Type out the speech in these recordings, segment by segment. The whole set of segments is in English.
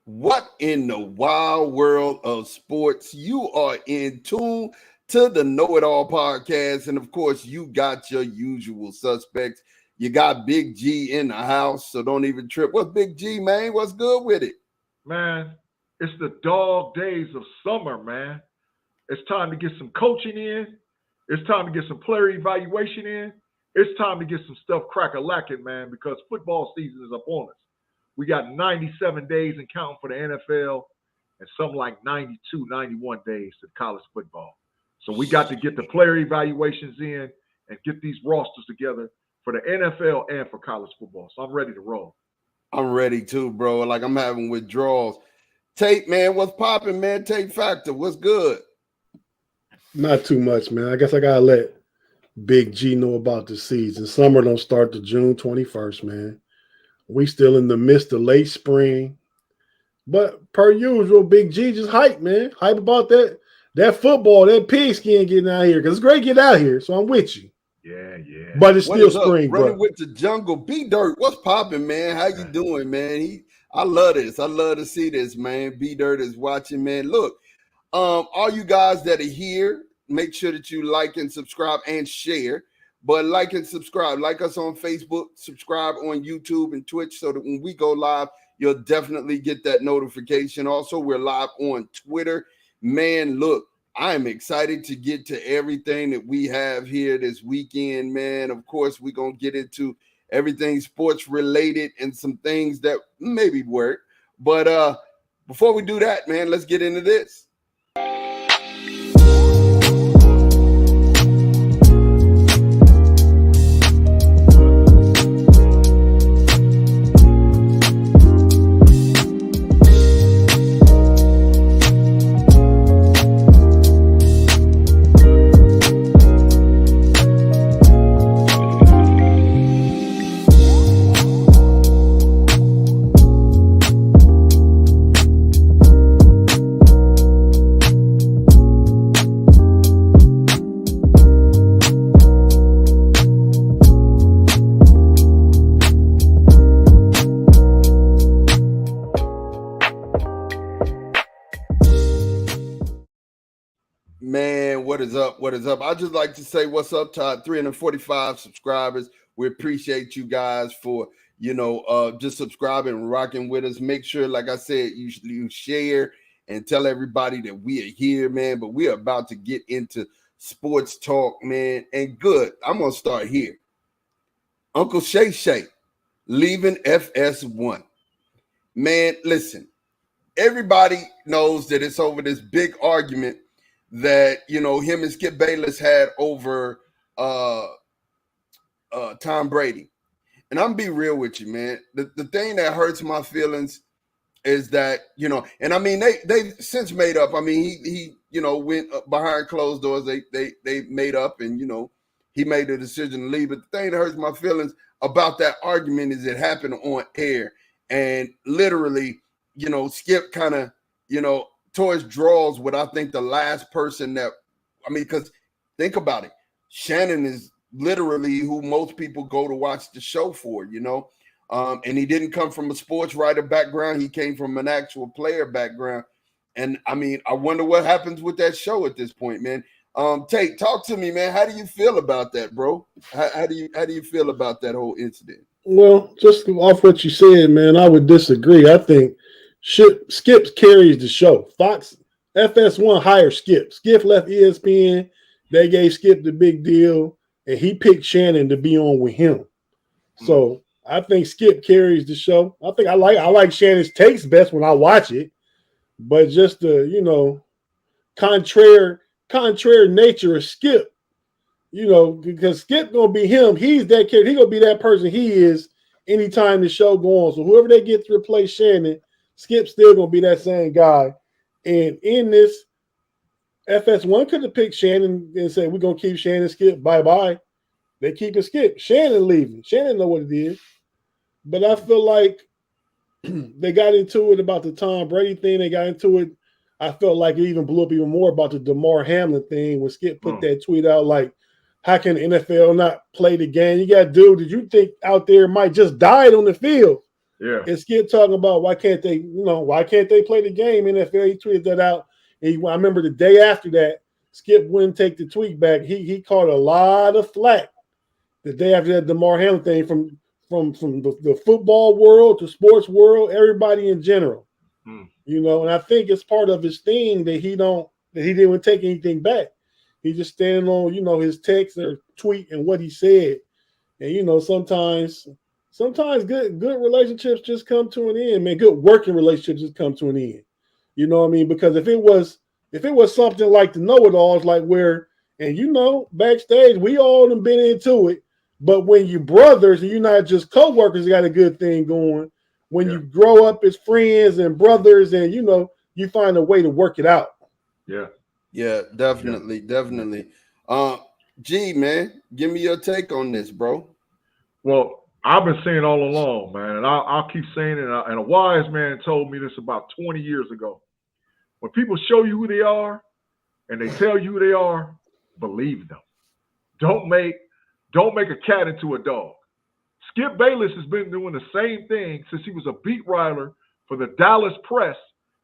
What in the wild world of sports? You are in tune to the Know It All podcast. And of course, you got your usual suspects. You got Big G in the house, so don't even trip. What's Big G, man? What's good with it? Man, it's the dog days of summer, man. It's time to get some coaching in. It's time to get some player evaluation in. It's time to get some stuff crack-a-lacking, man, because football season is upon us. We got 97 days and counting for the NFL and something like 92, 91 days to college football. So we got to get the player evaluations in and get these rosters together for the NFL and for college football. So I'm ready to roll. I'm ready too, bro. Like I'm having withdrawals. Tate, man, what's popping, man? Tate Factor, what's good? Not too much, man. I guess I gotta let Big G know about the season. Summer don't start to June 21st, man. We still in the midst of late spring. But per usual, Big G just hype, man. Hype about that football, that pigskin getting out here. Because it's great to get out here, so I'm with you. Yeah. But it's still spring, bro. Running with the jungle. B-Dirt, what's popping, man? How you doing, man? I love this. I love to see this, man. B-Dirt is watching, man. Look, all you guys that are here, make sure that you like and subscribe and share. But like and subscribe. Like us on Facebook, subscribe on YouTube and Twitch so that when we go live, you'll definitely get that notification. Also, we're live on Twitter. Man, look, I am excited to get to everything that we have here this weekend, man. Of course, we're going to get into everything sports related and some things that maybe work. But before we do that, man, let's get into this. Man, what is up? What is up? I'd just like to say what's up to our 345 subscribers. We appreciate you guys for, just subscribing and rocking with us. Make sure, like I said, you share and tell everybody that we are here, man. But we are about to get into sports talk, man. And good, I'm going to start here. Uncle Shay leaving FS1. Man, listen, everybody knows that it's over this big argument that him and Skip Bayless had over Tom Brady. And I'm be real with you, man. The thing that hurts my feelings is that, and I mean they've since made up. I mean, he went behind closed doors, they made up, and he made the decision to leave. But the thing that hurts my feelings about that argument is it happened on air. And literally, Skip kind of, towards draws what I think the last person because think about it. Shannon is literally who most people go to watch the show for, and he didn't come from a sports writer background. He came from an actual player background. And I mean, I wonder what happens with that show at this point, man. Tate, talk to me, man. How do you feel about that, bro? How do you feel about that whole incident? Well, just off what you said, man, I would disagree. I think Skip carries the show. Fox, FS1 hired Skip. Skip left ESPN. They gave Skip the big deal, and he picked Shannon to be on with him. So I think Skip carries the show. I think I like Shannon's takes best when I watch it, but just the contrary nature of Skip, because Skip gonna be him. He's that kid. He gonna be that person he is anytime the show goes on. So whoever they get to replace Shannon, Skip's still going to be that same guy. And in this, FS1 could have picked Shannon and said, we're going to keep Shannon, Skip, bye-bye. They keep Skip. Shannon leaving. Shannon know what it is. But I feel like they got into it about the Tom Brady thing. They got into it. I felt like it even blew up even more about the DeMar Hamlin thing when Skip put that tweet out like, how can the NFL not play the game? You got dude that you think out there might just died on the field. Yeah. And Skip talking about why can't they play the game? NFL, he tweeted that out. And I remember the day after that, Skip wouldn't take the tweet back. He caught a lot of flack the day after that Damar Hamlin thing from the football world to sports world, everybody in general. And I think it's part of his thing that he didn't take anything back. He just standing on, his text or tweet and what he said. And sometimes good relationships just come to an end, man. Good working relationships just come to an end. You know what I mean? Because if it was something like the KnoItAllz, like where, and backstage, we all have been into it. But when you brothers and you're not just co-workers, you got a good thing going. When you grow up as friends and brothers, and you find a way to work it out. Yeah. Yeah, definitely. G, man, give me your take on this, bro. Well, I've been saying all along, man, and I'll keep saying it. And a wise man told me this about 20 years ago. When people show you who they are and they tell you who they are, believe them. Don't make a cat into a dog. Skip Bayless has been doing the same thing since he was a beat writer for the Dallas Press,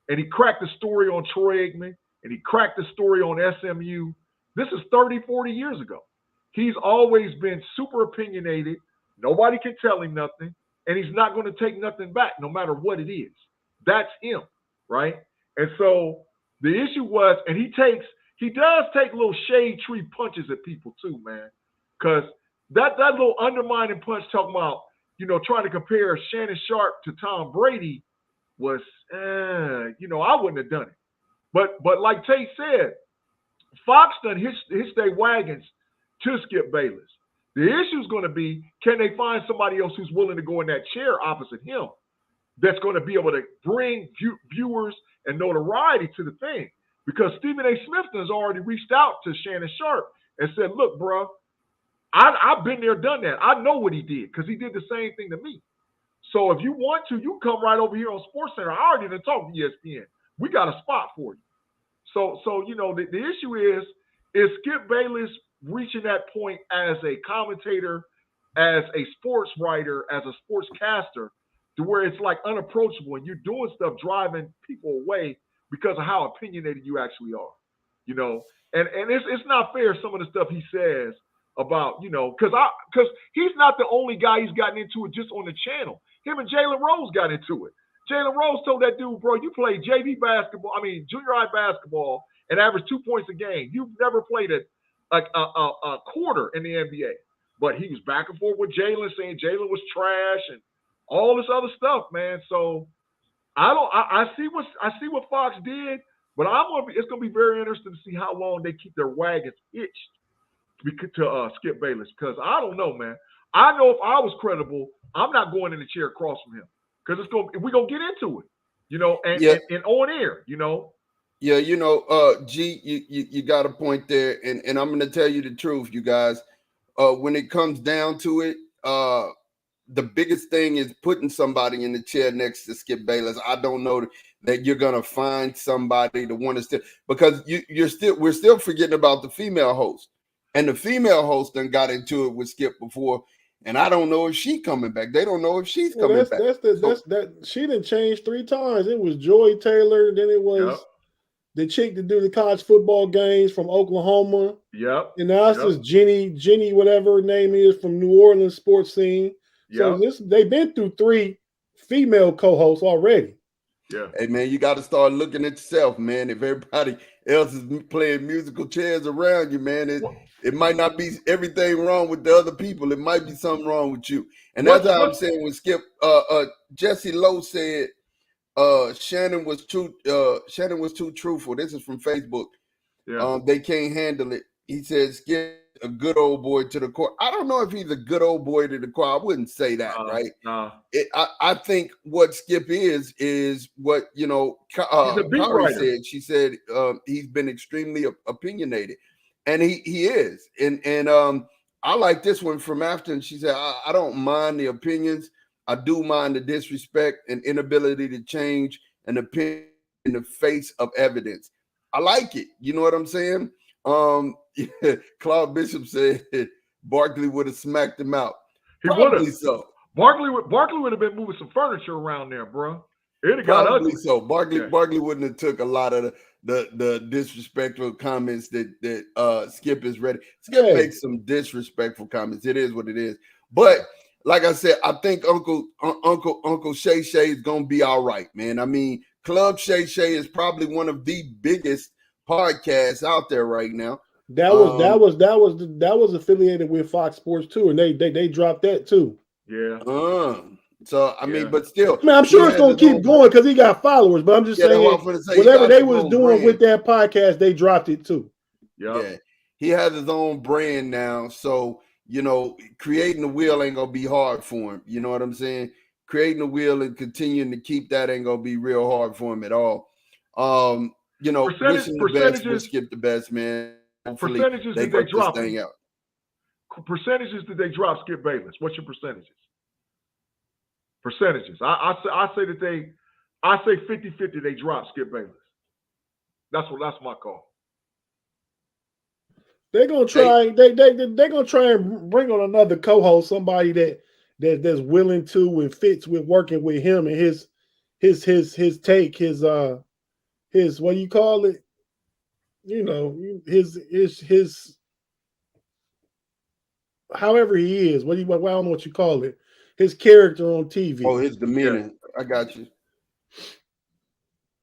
and he cracked the story on Troy Aikman, and he cracked the story on SMU. This is 30, 40 years ago. He's always been super opinionated. Nobody can tell him nothing, and he's not going to take nothing back no matter what it is. That's him, right? And so the issue was, and he does take little shade tree punches at people too, man, because that little undermining punch talking about, trying to compare Shannon Sharp to Tom Brady was, I wouldn't have done it. But like Tate said, Fox done hitched their wagons to Skip Bayless. The issue is going to be, can they find somebody else who's willing to go in that chair opposite him that's going to be able to bring viewers and notoriety to the thing? Because Stephen A. Smith has already reached out to Shannon Sharp and said, look, bro, I've been there, done that. I know what he did because he did the same thing to me. So if you want to, you come right over here on SportsCenter. I already done talked to ESPN. We got a spot for you. So the issue is Skip Bayless reaching that point as a commentator, as a sports writer, as a sportscaster, to where it's like unapproachable and you're doing stuff driving people away because of how opinionated you actually are, and it's not fair, some of the stuff he says about, because he's not the only guy he's gotten into it just on the channel. Him and Jalen Rose got into it. Jalen Rose told that dude, bro, you played junior high basketball and averaged 2 points a game. You've never played a quarter in the NBA. But he was back and forth with Jalen, saying Jalen was trash and all this other stuff, man. So I see what Fox did, but it's gonna be very interesting to see how long they keep their wagons hitched to Skip Bayless, because I don't know, man. I know if I was credible, I'm not going in the chair across from him, because we're gonna get into it, and on air, Yeah, G, you got a point there, and I'm gonna tell you the truth, you guys. When it comes down to it, the biggest thing is putting somebody in the chair next to Skip Bayless. I don't know that you're gonna find somebody to want to still, because we're still forgetting about the female host, and the female host done got into it with Skip before, and I don't know if she's coming back. They don't know if she's coming back. She done changed 3 times. It was Joy Taylor, then it was the chick to do the college football games from Oklahoma. Yep. And now it's this Jenny, whatever her name is, from New Orleans sports scene. So they've been through 3 female co-hosts already. Yeah. Hey, man, you got to start looking at yourself, man. If everybody else is playing musical chairs around you, man, it might not be everything wrong with the other people. It might be something wrong with you. And that's how I'm saying with Skip. Jesse Lowe said Shannon was too truthful. This is from Facebook. Yeah. They can't handle it. He says Skip a good old boy to the core. I don't know if he's a good old boy to the core. I wouldn't say that, right? I think what Skip is what Kari said. She said he's been extremely opinionated, and he is. And I like this one from Afton. She said, I don't mind the opinions. I do mind the disrespect and inability to change an opinion in the face of evidence. I like it. You know what I'm saying? Claude Bishop said Barkley would have smacked him out. He Probably so. Barkley would have been moving some furniture around there, bro. It'd have got Probably ugly. so. Barkley wouldn't have took a lot of the disrespectful comments that Skip is ready. Skip makes some disrespectful comments. It is what it is. But like I said, I think Uncle Shay Shay is gonna be all right, man. I mean, Club Shay Shay is probably one of the biggest podcasts out there right now. That was affiliated with Fox Sports too, and they dropped that too. Yeah. So I mean, but still, I mean, I'm sure it's gonna keep going because he got followers. But I'm just saying, whatever they was doing with that podcast, they dropped it too. Yeah, he has his own brand now, so creating the wheel ain't gonna be hard for him. You know what I'm saying? Creating the wheel and continuing to keep that ain't gonna be real hard for him at all. Wishing the best, wish Skip the best, man. Hopefully percentages they did they work drop this thing out. Percentages did they drop Skip Bayless? What's your percentages? Percentages. I say 50-50 they drop Skip Bayless. That's my call. They're gonna try. They're gonna try and bring on another co-host, somebody that's willing to and fits with working with him and his take, his what do you call it? His however he is. I don't know what you call it. His character on TV. Oh, his demeanor. Yeah. I got you.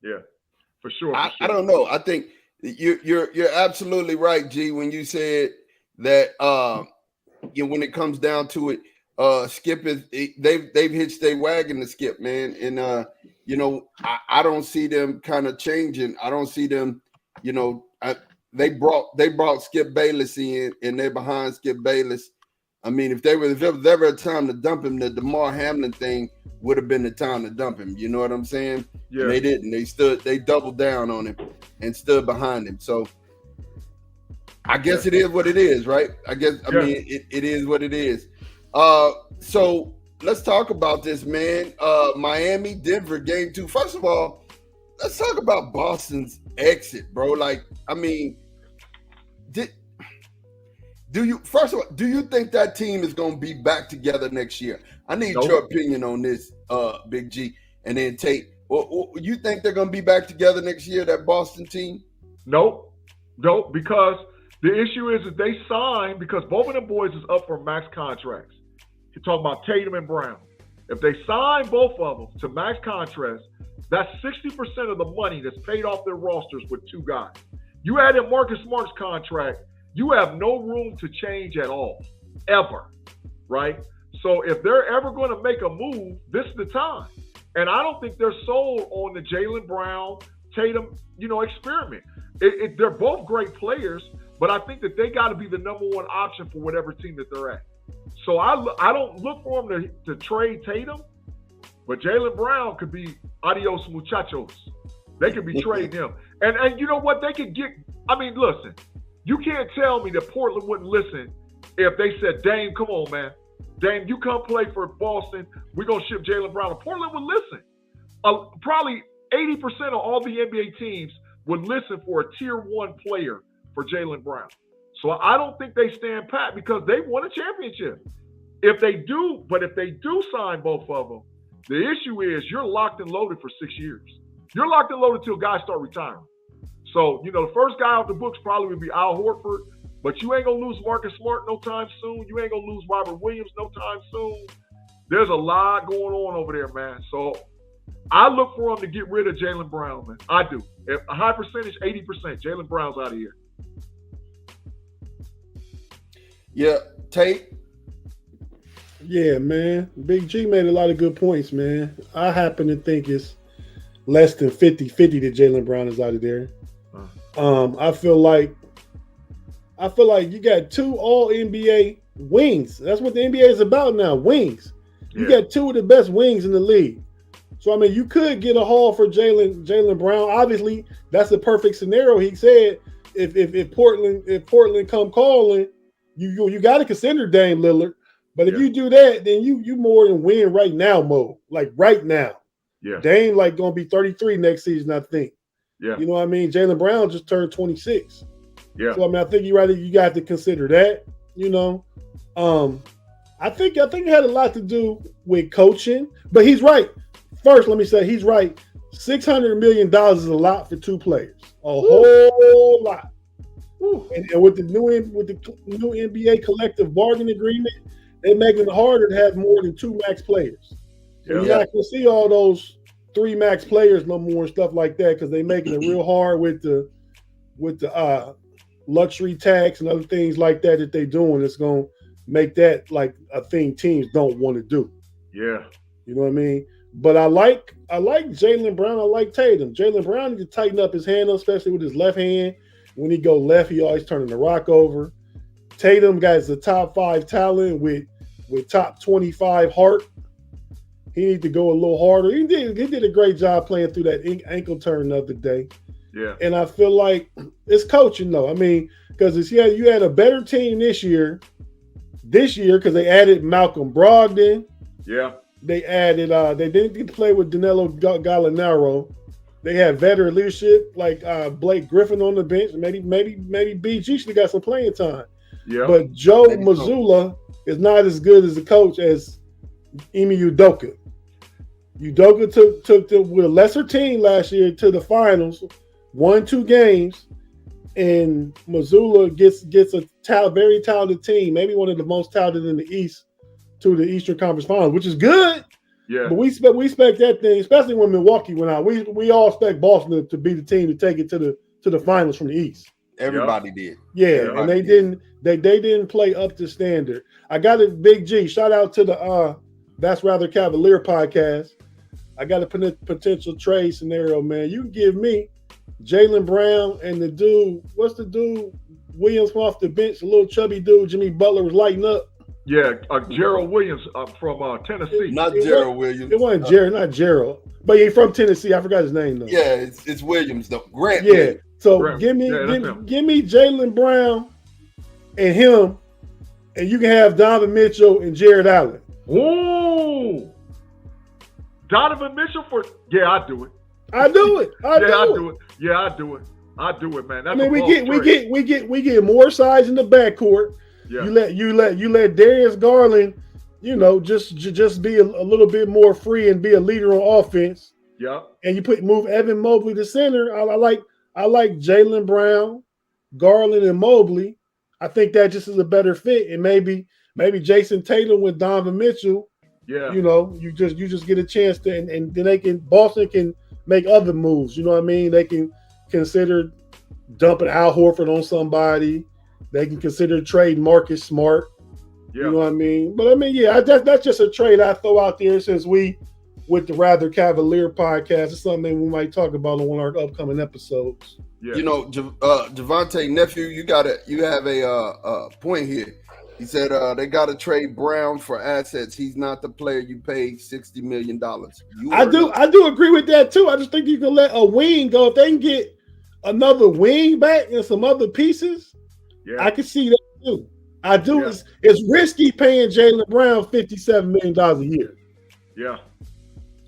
Yeah, for sure. I don't know. I think you're absolutely right, G, when you said that when it comes down to it, Skip is they've hitched their wagon to Skip, man. And I don't see them kind of changing. I don't see them, they brought Skip Bayless in and they're behind Skip Bayless. I mean, if there was ever a time to dump him, the DeMar Hamlin thing would have been the time to dump him. You know what I'm saying? Yeah. And they didn't. They doubled down on him and stood behind him. So I guess it is what it is, right? I mean, it is what it is. So let's talk about this, man. Miami, Denver, game 2. First of all, let's talk about Boston's exit, bro. Like, I mean, do you think that team is going to be back together next year? I need your opinion on this, Big G, and then Tate. You think they're going to be back together next year, that Boston team? Nope, because the issue is that they signed, because both of them boys is up for max contracts. You're talking about Tatum and Brown. If they sign both of them to max contracts, that's 60% of the money that's paid off their rosters with 2 guys. You add in Marcus Smart's contract, you have no room to change at all, ever, right? So if they're ever going to make a move, this is the time. And I don't think they're sold on the Jaylen Brown, Tatum, experiment. They're both great players, but I think that they got to be the number 1 option for whatever team that they're at. So I don't look for them to trade Tatum, but Jaylen Brown could be adios muchachos. They could be trading him. And you know what? They could get – I mean, listen. You can't tell me that Portland wouldn't listen if they said, Dame, come on, man. Dame, you come play for Boston. We're going to ship Jaylen Brown. Portland would listen. Probably 80% of all the NBA teams would listen for a tier 1 player for Jaylen Brown. So I don't think they stand pat because they won a championship. If they do sign both of them, the issue is you're locked and loaded for 6 years. You're locked and loaded until guys start retiring. So, the first guy off the books probably would be Al Horford, but you ain't going to lose Marcus Smart no time soon. You ain't going to lose Robert Williams no time soon. There's a lot going on over there, man. So I look for them to get rid of Jaylen Brown, man. I do. If a high percentage, 80%, Jaylen Brown's out of here. Yeah, Tate? Yeah, man. Big G made a lot of good points, man. I happen to think it's less than 50-50 that Jaylen Brown is out of there. I feel like you got 2 all-NBA wings. That's what the NBA is about now, wings. You got 2 of the best wings in the league. So, I mean, you could get a haul for Jaylen Brown. Obviously, that's the perfect scenario. He said if Portland come calling, you got to consider Dame Lillard. But if you do that, then you more than win right now mode. Like right now. Yeah. Dame gonna be 33 next season, I think. Yeah. You know what I mean? Jaylen Brown just turned 26. Yeah. So I mean, I think you got to consider that, I think it had a lot to do with coaching, but he's right. First, let me say he's right. $600 million is a lot for two players, a whole lot. And with the new NBA collective bargaining agreement, they're making it harder to have more than two max players. So you're not going to see all those 3 max players no more and stuff like that because they're making it real hard with the luxury tax and other things like that they're doing. It's going to make that like a thing teams don't want to do. Yeah. You know what I mean? But I like Jaylen Brown. I like Tatum. Jaylen Brown needs to tighten up his hand, especially with his left hand. When he go left, he always turning the rock over. Tatum got the top 5 talent with top 25 heart. He needs to go a little harder. He did a great job playing through that ankle turn the other day. Yeah. And I feel like it's coaching though. I mean, because you had a better team this year because they added Malcolm Brogdon. Yeah. They added they didn't get to play with Danilo Gallinaro. They had veteran leadership like Blake Griffin on the bench. Maybe BG should have got some playing time. Yeah. But Joe Mazzulla is not as good as a coach as Ime Udoka. Udoka took with a lesser team last year to the finals, won 2 games, and Mazzulla gets a very talented team, maybe one of the most talented in the East, to the Eastern Conference Finals, which is good. Yeah. But we expect that thing, especially when Milwaukee went out. We all expect Boston to be the team to take it to the finals from the East. Everybody did. Yeah, and they didn't play up to standard. I got it, Big G. Shout out to the That's Rather Cavalier podcast. I got a potential trade scenario, man. You can give me Jaylen Brown and the dude, what's the dude? Williams off the bench, a little chubby dude. Jimmy Butler was lighting up. Yeah, Gerald Williams from Tennessee. Not Gerald Williams. It wasn't Gerald, not Gerald. But he's from Tennessee. I forgot his name though. Yeah, it's Williams though. Grant. Yeah. Williams. So Grant. give me Jaylen Brown and him, and you can have Donovan Mitchell and Jared Allen. Ooh. Donovan Mitchell I'd do it. I do it. I do it. Yeah, I do it. I do it, man. That's we get more size in the backcourt. Yeah. You let Darius Garland, just be a little bit more free and be a leader on offense. Yeah. And you move Evan Mobley to center. I like Jaylen Brown, Garland, and Mobley. I think that just is a better fit. And maybe Jason Tatum with Donovan Mitchell. Yeah. You just get a chance to, and then Boston can make other moves. You know what I mean? They can consider dumping Al Horford on somebody. They can consider trading Marcus Smart. Yeah. You know what I mean? But I mean, yeah, that's just a trade I throw out there since we, with the Rather Cavalier podcast, it's something we might talk about on one of our upcoming episodes. Yeah. Javante, nephew, you have a point here. He said they got to trade Brown for assets. He's not the player you paid $60 million. I do agree with that too. I just think you can let a wing go if they can get another wing back and some other pieces. Yeah. I can see that too. I do. Yeah. It's risky paying Jaylen Brown $57 million a year. Yeah,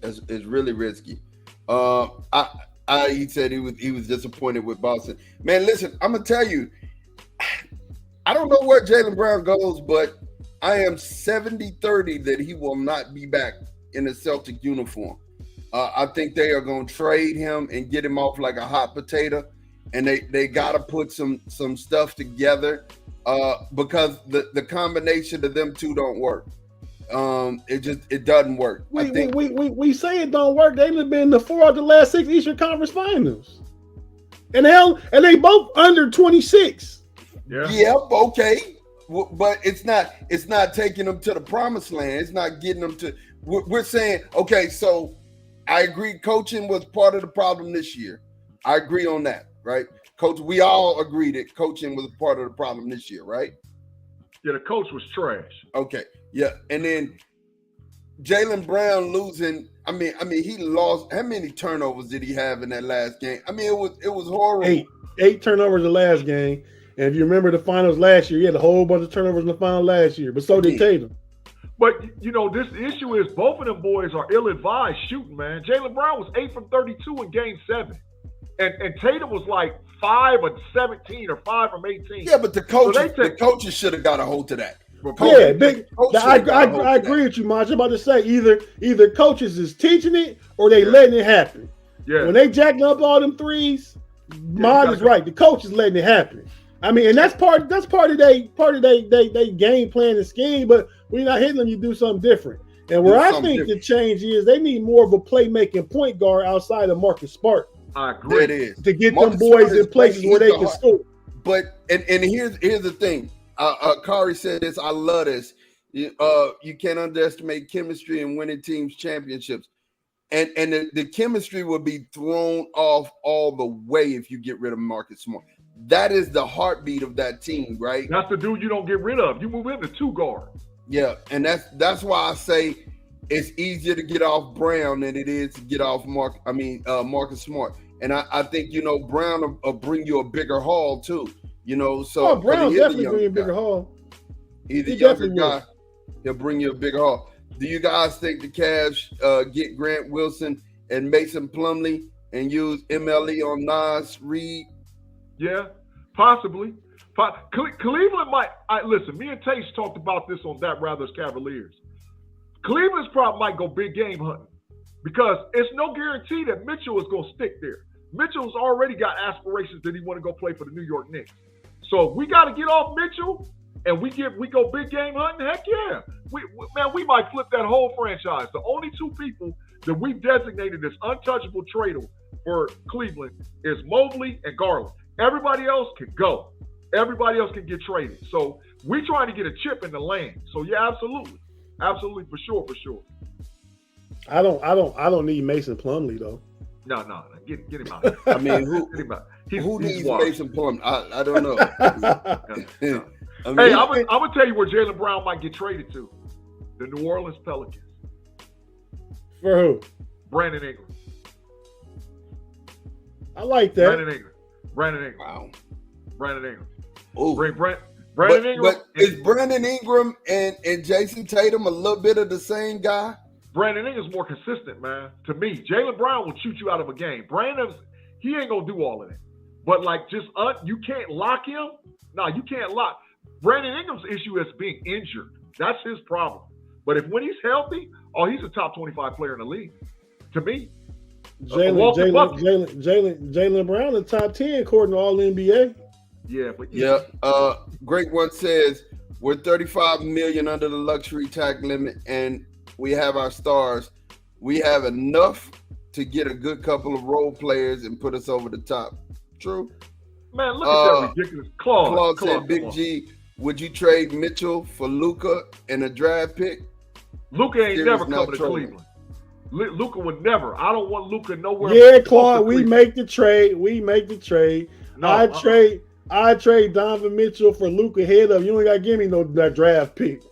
it's really risky. He said he was disappointed with Boston. Man, listen, I'm gonna tell you, I don't know where Jaylen Brown goes, but I am 70-30 that he will not be back in a Celtic uniform. I think they are going to trade him and get him off like a hot potato, and they got to put some stuff together because the combination of them two don't work. It doesn't work. We say it don't work. They've been in the 4 of the last 6 Eastern Conference Finals, and they both under 26. Yeah. Yep. Okay. But it's not taking them to the promised land. It's not getting them to. We're saying, okay, so I agree. Coaching was part of the problem this year. I agree on that, right? Coach, we all agree that coaching was part of the problem this year, right? Yeah, the coach was trash. Okay. Yeah, and then Jaylen Brown losing. I mean, he lost. How many turnovers did he have in that last game? I mean, it was horrible. 8 turnovers the last game. And if you remember the finals last year, he had a whole bunch of turnovers in the final last year, but so did Tatum. But, this issue is both of them boys are ill-advised shooting, man. Jaylen Brown was 8 from 32 in Game 7. And Tatum was like 5 of 17 or 5 from 18. Yeah, but the coaches should have got a hold to that. Yeah, I agree with you, Maj. I'm about to say either coaches is teaching it or they letting it happen. Yeah. When they jacking up all them threes, Maj is right. The coach is letting it happen. I mean, and that's part of they game plan and scheme. But when you're not hitting them, you do something different. And where I think the change is, they need more of a playmaking point guard outside of Marcus Smart. I agree. That is to get them boys in places where they can score. But and here's the thing. Kari said this. I love this. You can't underestimate chemistry and winning teams championships. And the chemistry will be thrown off all the way if you get rid of Marcus Smart. That is the heartbeat of that team, right? That's the dude you don't get rid of. You move into two guard. Yeah, and that's why I say it's easier to get off Brown than it is to get off Marcus Smart. And I think Brown will bring you a bigger haul too. So Brown definitely bring you a bigger haul. He's a younger guy. He'll bring you a bigger haul. Do you guys think the Cavs get Grant Wilson and Mason Plumlee and use MLE on Nas Reed? Yeah, possibly. Cleveland might. Listen, me and Tace talked about this on That Rather's Cavaliers. Cleveland's probably might go big game hunting because it's no guarantee that Mitchell is going to stick there. Mitchell's already got aspirations that he want to go play for the New York Knicks. So if we got to get off Mitchell and we go big game hunting, heck yeah. We might flip that whole franchise. The only two people that we've designated as untouchable tradable for Cleveland is Mobley and Garland. Everybody else can go. Everybody else can get traded. So we're trying to get a chip in the lane. So yeah, absolutely. Absolutely, for sure. I don't need Mason Plumlee though. No, get him out. I mean, who needs Mason Plumlee? I don't know. No. I mean, I'm gonna tell you where Jaylen Brown might get traded to. The New Orleans Pelicans. For who? Brandon Ingram. I like that. Brandon Ingram. Wow. Brandon Ingram. Ooh. Brandon Ingram. But is Brandon Ingram and Jason Tatum a little bit of the same guy? Brandon Ingram's more consistent, man. To me, Jaylen Brown will shoot you out of a game. He ain't gonna do all of that. But you can't lock him. No, you can't lock. Brandon Ingram's issue is being injured. That's his problem. But when he's healthy, he's a top 25 player in the league. To me. Jaylen Brown, the top 10 according to all NBA. Yeah, Great One says we're 35 million under the luxury tax limit, and we have our stars. We have enough to get a good couple of role players and put us over the top. True. Man, look at that ridiculous Claude said, Big G, would you trade Mitchell for Luka and a draft pick? Luka ain't never coming to Cleveland. Luka would never. I don't want Luka nowhere. Yeah, Claude, we make the trade. No, I trade Donovan Mitchell for Luka head up. You ain't got to give me that draft pick.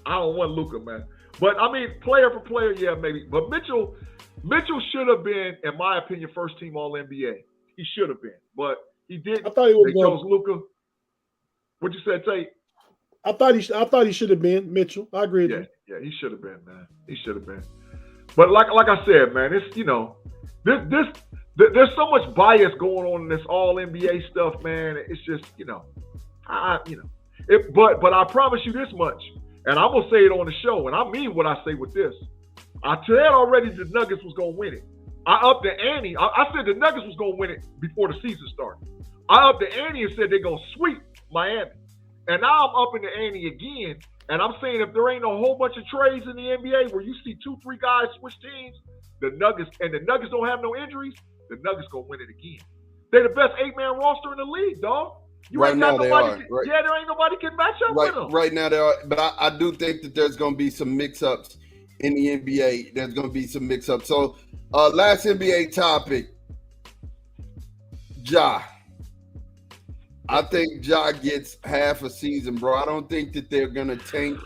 I don't want Luka, man. But I mean, player for player, yeah, maybe. But Mitchell should have been, in my opinion, first team All NBA. He should have been, but he didn't. I thought he was. They chose Luka. What you said, Tate? I thought he should have been Mitchell. I agree with you. Yeah, he should have been, man. He should have been. But like I said, man, it's there's so much bias going on in this All NBA stuff, man. It's just But I promise you this much, and I'm gonna say it on the show, and I mean what I say with this. I said already the Nuggets was gonna win it. I upped the ante. I said the Nuggets was gonna win it before the season started. I upped the ante and said they're gonna sweep Miami, and now I'm upping the ante again. And I'm saying if there ain't a whole bunch of trades in the NBA where you see 2-3 guys switch teams, the Nuggets don't have no injuries, the Nuggets gonna win it again. They're the best 8-man roster in the league, dog. There ain't nobody can match up with them. Right now they are, but I do think that there's gonna be some mix-ups in the NBA. There's gonna be some mix-ups. So last NBA topic, Ja. I think Ja gets half a season, bro. I don't think that they're gonna tank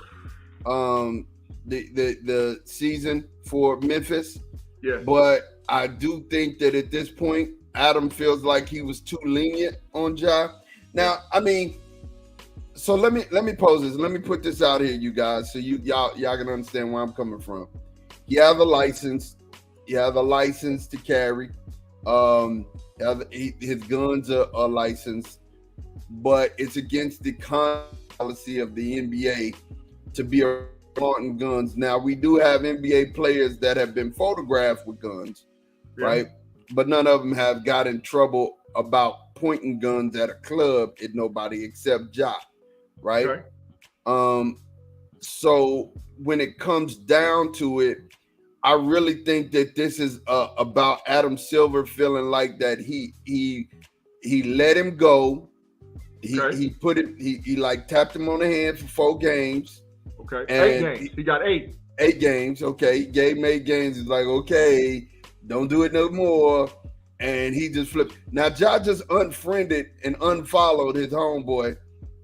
the season for Memphis. Yeah. But I do think that at this point, Adam feels like he was too lenient on Ja. Now, I mean, so let me pose this. Let me put this out here, you guys, so y'all can understand where I'm coming from. You have a license. You have a license to carry. His guns are licensed. But it's against the conduct policy of the NBA to be flaunting guns. Now, we do have NBA players that have been photographed with guns, right? But none of them have got in trouble about pointing guns at a club at nobody except Ja, right? Okay. So when it comes down to it, I really think that this is about Adam Silver feeling like that he let him go. He put it. He like tapped him on the hand for 4 games. Okay, 8 games. He got 8. 8 games. Okay, he gave him 8 games. He's like, okay, don't do it no more. And he just flipped. Now, Ja just unfriended and unfollowed his homeboy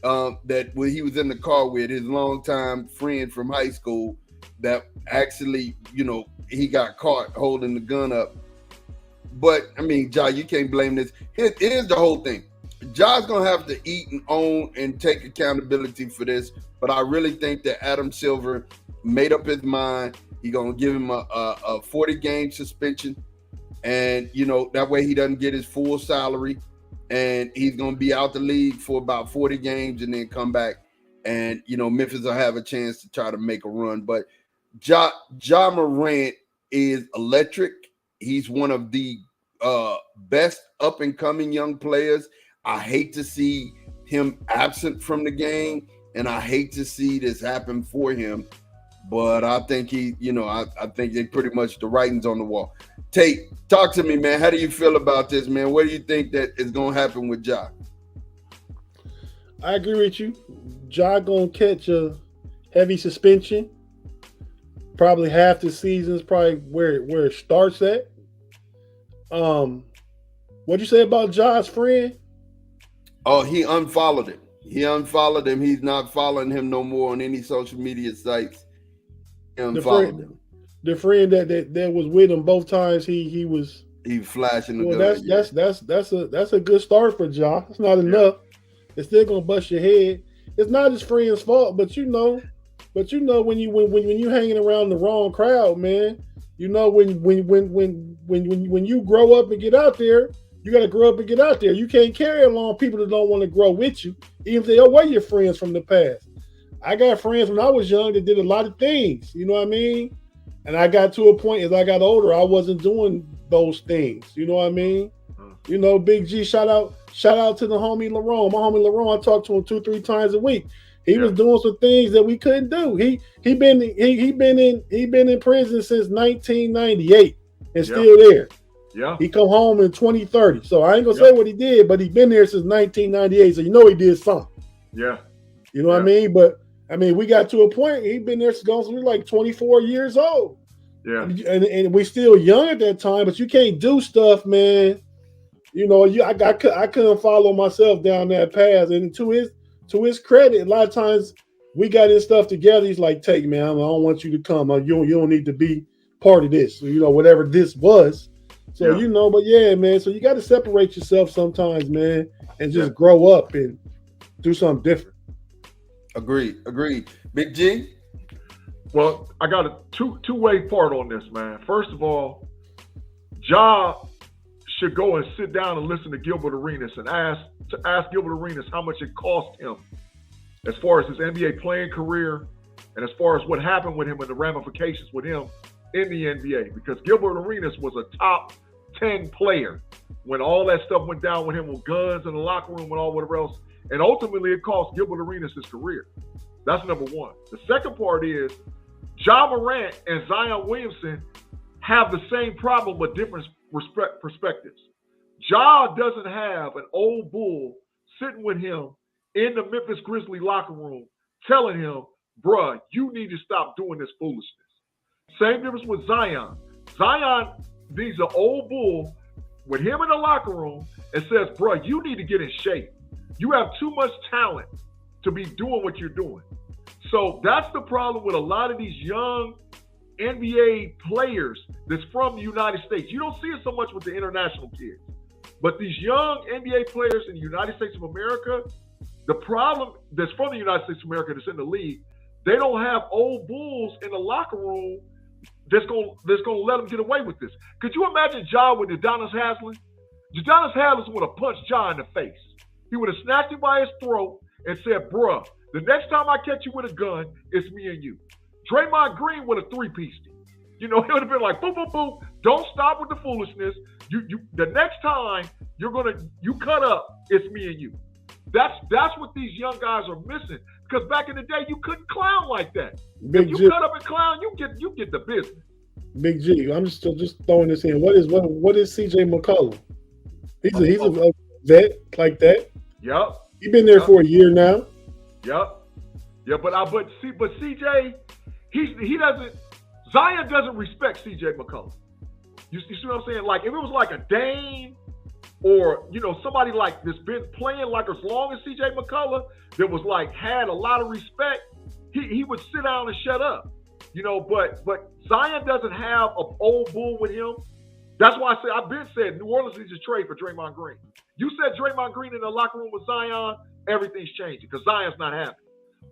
that when he was in the car with his longtime friend from high school. That actually, he got caught holding the gun up. But I mean, Ja, you can't blame this. Here's the whole thing. Ja's gonna have to eat and own and take accountability for this. But I really think that Adam Silver made up his mind. He's gonna give him a 40-game suspension, and that way he doesn't get his full salary, and he's gonna be out the league for about 40 games and then come back, and Memphis will have a chance to try to make a run. But Ja Morant is electric. He's one of the best up and coming young players. I hate to see him absent from the game, and I hate to see this happen for him. But I think I think they pretty much the writing's on the wall. Tate, talk to me, man. How do you feel about this, man? What do you think that is going to happen with Ja? I agree with you. Ja going to catch a heavy suspension. Probably half the season is probably where it starts at. What'd you say about Ja's friend? Oh, he unfollowed him. He unfollowed him. He's not following him no more on any social media sites. He unfollowed him. The friend that was with him both times, he was flashing the gun. That's a good start for Ja. It's not enough. It's still gonna bust your head. It's not his friend's fault, but when you hanging around the wrong crowd, man, when you grow up and get out there, you got to grow up and get out there. You can't carry along people that don't want to grow with you, even if they are your friends from the past. I got friends when I was young that did a lot of things, you know what I mean? And I got to a point as I got older, I wasn't doing those things, you know what I mean? Big G, shout out to the homie LaRon. My homie LaRon, I talk to him 2-3 times a week. He was doing some things that we couldn't do. He been in prison since 1998 and still there. Yeah. He come home in 2030. So I ain't gonna say what he did, but he been there since 1998. So he did something. Yeah. You know what I mean? But I mean, we got to a point. He been there since we were like 24 years old. Yeah. And we still young at that time, but you can't do stuff, man. I couldn't follow myself down that path. And to his credit, a lot of times we got his stuff together. He's like, "Take, man, I don't want you to come. You don't need to be part of this. Whatever this was." So, but yeah, man. So you got to separate yourself sometimes, man, and just grow up and do something different. Agreed. Big G? Well, I got a two-way part on this, man. First of all, Ja should go and sit down and listen to Gilbert Arenas and ask Gilbert Arenas how much it cost him as far as his NBA playing career and as far as what happened with him and the ramifications with him in the NBA. Because Gilbert Arenas was a top 10 player when all that stuff went down with him with guns in the locker room and all whatever else. And ultimately, it cost Gilbert Arenas his career. That's number one. The second part is Ja Morant and Zion Williamson have the same problem but different perspectives. Ja doesn't have an old bull sitting with him in the Memphis Grizzlies locker room telling him, bruh, you need to stop doing this foolishness. Same difference with Zion. Zion needs an old bull with him in the locker room and says, bruh, you need to get in shape. You have too much talent to be doing what you're doing. So that's the problem with a lot of these young NBA players that's from the United States. You don't see it so much with the international kids. But these young NBA players in the United States of America, the problem that's from the United States of America that's in the league, they don't have old bulls in the locker room that's gonna let them get away with this. Could you imagine Ja with Udonis Haslem? Udonis Haslem would have punched Ja in the face. He would have snatched him by his throat and said, bruh, The next time I catch you with a gun, it's me and you. Draymond Green would have three-pieced it. You know, it would have been like, boom, boom, boom. Don't stop with the foolishness. The next time you cut up, it's me and you. That's what these young guys are missing. Because back in the day, you couldn't clown like that. If you cut up and clown, you get the business. Big G, I'm just throwing this in. What is CJ McCollum? He's a vet like that. Yep. He's been there for a year now. Yep. Yeah, but CJ, he doesn't. Zion doesn't respect CJ McCollum. You see what I'm saying? Like if it was like a Dame or somebody like that's been playing like as long as CJ McCollum that was like had a lot of respect, he would sit down and shut up. But Zion doesn't have an old bull with him. That's why I've been said New Orleans needs to trade for Draymond Green. You said Draymond Green in the locker room with Zion, everything's changing because Zion's not happy.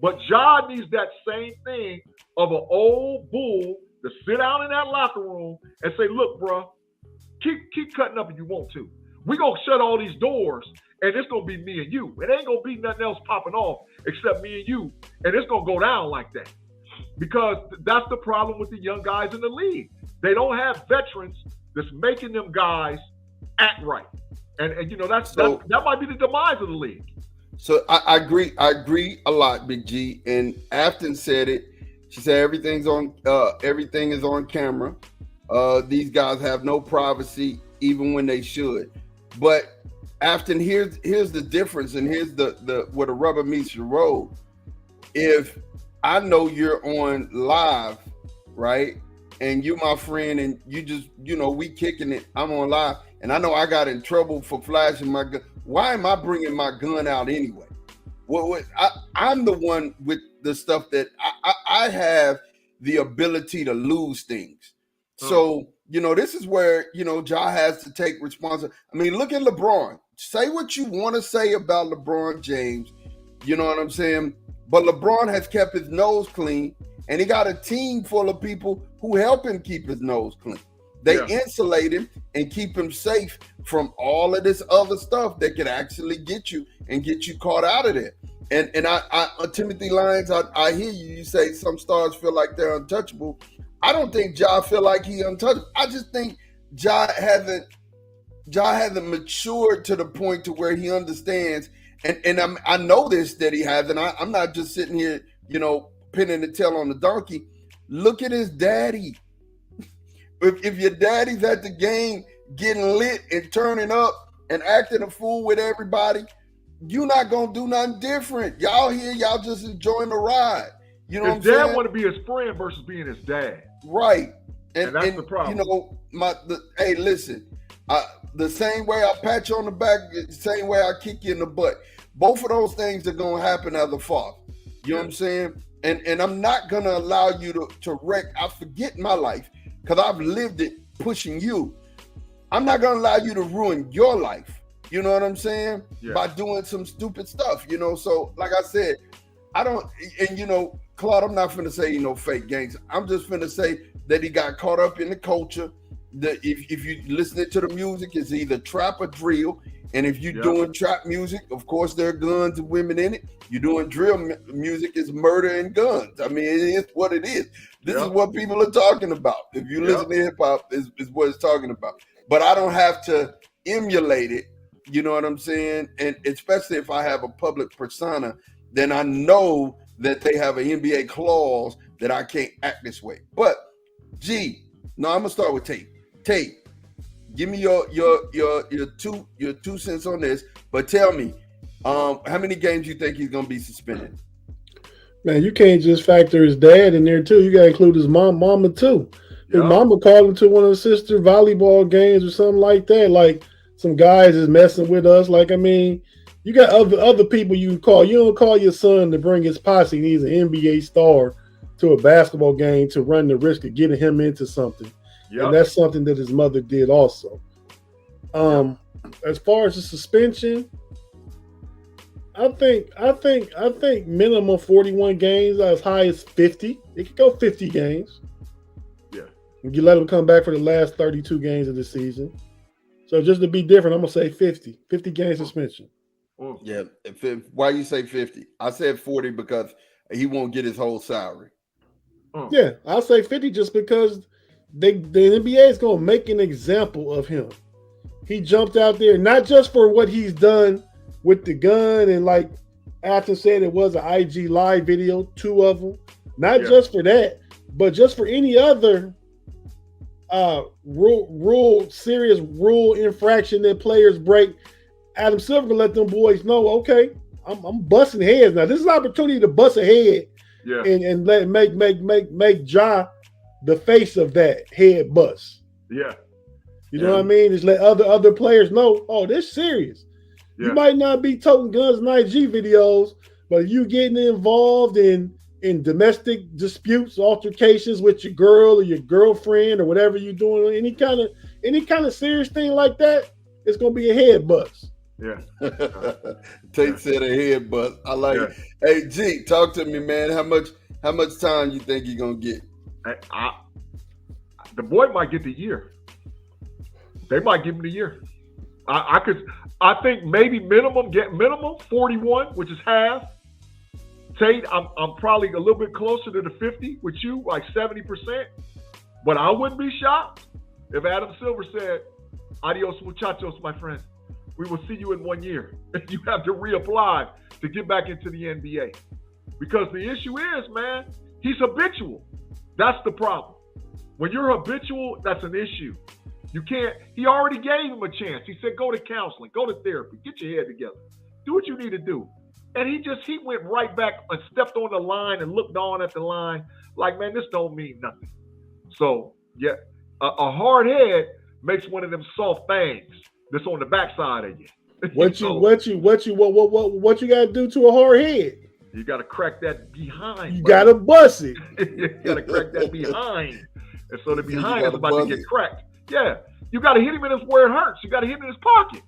But Ja needs that same thing of an old bull to sit down in that locker room and say, look, bro, keep cutting up if you want to. We're going to shut all these doors, and it's going to be me and you. It ain't going to be nothing else popping off except me and you, and it's going to go down like that. Because that's the problem with the young guys in the league. They don't have veterans that's making them guys act right. And that might be the demise of the league. So I agree a lot, Big G. And Afton said it. She said everything is on camera. These guys have no privacy, even when they should. But Afton, here's the difference, and here's the where the rubber meets the road. If I know you're on live, right, and you my friend, and you just we kicking it, I'm on live, and I know I got in trouble for flashing my gun. Why am I bringing my gun out anyway? I'm the one with the stuff that I have the ability to lose things. So, this is where, Ja has to take responsibility. I mean, look at LeBron. Say what you want to say about LeBron James. You know what I'm saying? But LeBron has kept his nose clean, and he got a team full of people who help him keep his nose clean. They insulate him and keep him safe from all of this other stuff that could actually get you caught out of there. And I Timothy Lyons, I hear you say some stars feel like they're untouchable. I don't think Ja feel like he untouchable. I just think Ja hasn't matured to the point to where he understands. And I know this that he has, and I'm not just sitting here, pinning the tail on the donkey. Look at his daddy. If your daddy's at the game getting lit and turning up and acting a fool with everybody, you're not going to do nothing different. Y'all here, y'all just enjoying the ride. You know what I'm saying? His dad want to be his friend versus being his dad. Right. And that's the problem. Hey, listen, the same way I pat you on the back, the same way I kick you in the butt. Both of those things are going to happen as a father. You know what I'm saying? And I'm not going to allow you to wreck. I forget my life because I've lived it pushing you. I'm not going to allow you to ruin your life. You know what I'm saying? Yeah. By doing some stupid stuff, So, like I said, I don't, and Claude, I'm not finna say fake gangs. I'm just finna say that he got caught up in the culture. That if you listening to the music, it's either trap or drill. And if you're doing trap music, of course there are guns and women in it. You're doing drill music, it's murder and guns. I mean, it is what it is. This is what people are talking about. If you listen to hip hop, is what it's talking about. But I don't have to emulate it. You know what I'm saying? And especially if I have a public persona, then I know that they have an NBA clause that I can't act this way. But I'm gonna start with Tate. Tate, give me your 2 cents on this. But tell me, how many games you think he's gonna be suspended? Man, you can't just factor his dad in there too. You gotta include his mama too. His mama called him to one of his sister volleyball games or something like that. Like some guys is messing with us. Like, I mean, you got other people you can call. You don't call your son to bring his posse. He's an NBA star to a basketball game to run the risk of getting him into something. And that's something that his mother did also. As far as the suspension, I think minimum 41 games, as high as 50. It could go 50 games. Yeah. You let him come back for the last 32 games of the season. So just to be different, I'm gonna say 50 game suspension. Yeah. Why you say 50? I said 40 because he won't get his whole salary. Yeah, I'll say 50 just because the NBA is going to make an example of him. He jumped out there, not just for what he's done with the gun, and like Afton said, it was an IG live video, 2 of them. Not just for that, but just for any other serious rule infraction that players break. Adam Silver let them boys know, okay, I'm busting heads now. This is an opportunity to bust a head, and let make Ja the face of that head bust. Yeah, you know what I mean. Just let other players know, oh, this serious. You might not be toting guns in IG videos, but you getting involved in domestic disputes, altercations with your girl or your girlfriend or whatever you're doing, any kind of serious thing like that, it's gonna be a head bust. Yeah. Tate said a head bust. I like it. Hey G, talk to me, man. How much time you think you're gonna get? The boy might get the year. They might give him the year. I think maybe minimum 41, which is half. Tate, I'm probably a little bit closer to the 50 with you, like 70%. But I wouldn't be shocked if Adam Silver said, "Adios, muchachos, my friend. We will see you in 1 year." You have to reapply to get back into the NBA. Because the issue is, man, he's habitual. That's the problem. When you're habitual, that's an issue. You can't. He already gave him a chance. He said, go to counseling, go to therapy, get your head together, do what you need to do. And he went right back and stepped on the line and looked on at the line like, man, this don't mean nothing. So, yeah, a hard head makes one of them soft things that's on the backside of you. What you got to do to a hard head? You got to crack that behind. You got to bust it. You got to crack that behind. And so the behind is about to get cracked. Yeah, you got to hit him in his where it hurts. You got to hit him in his pocket.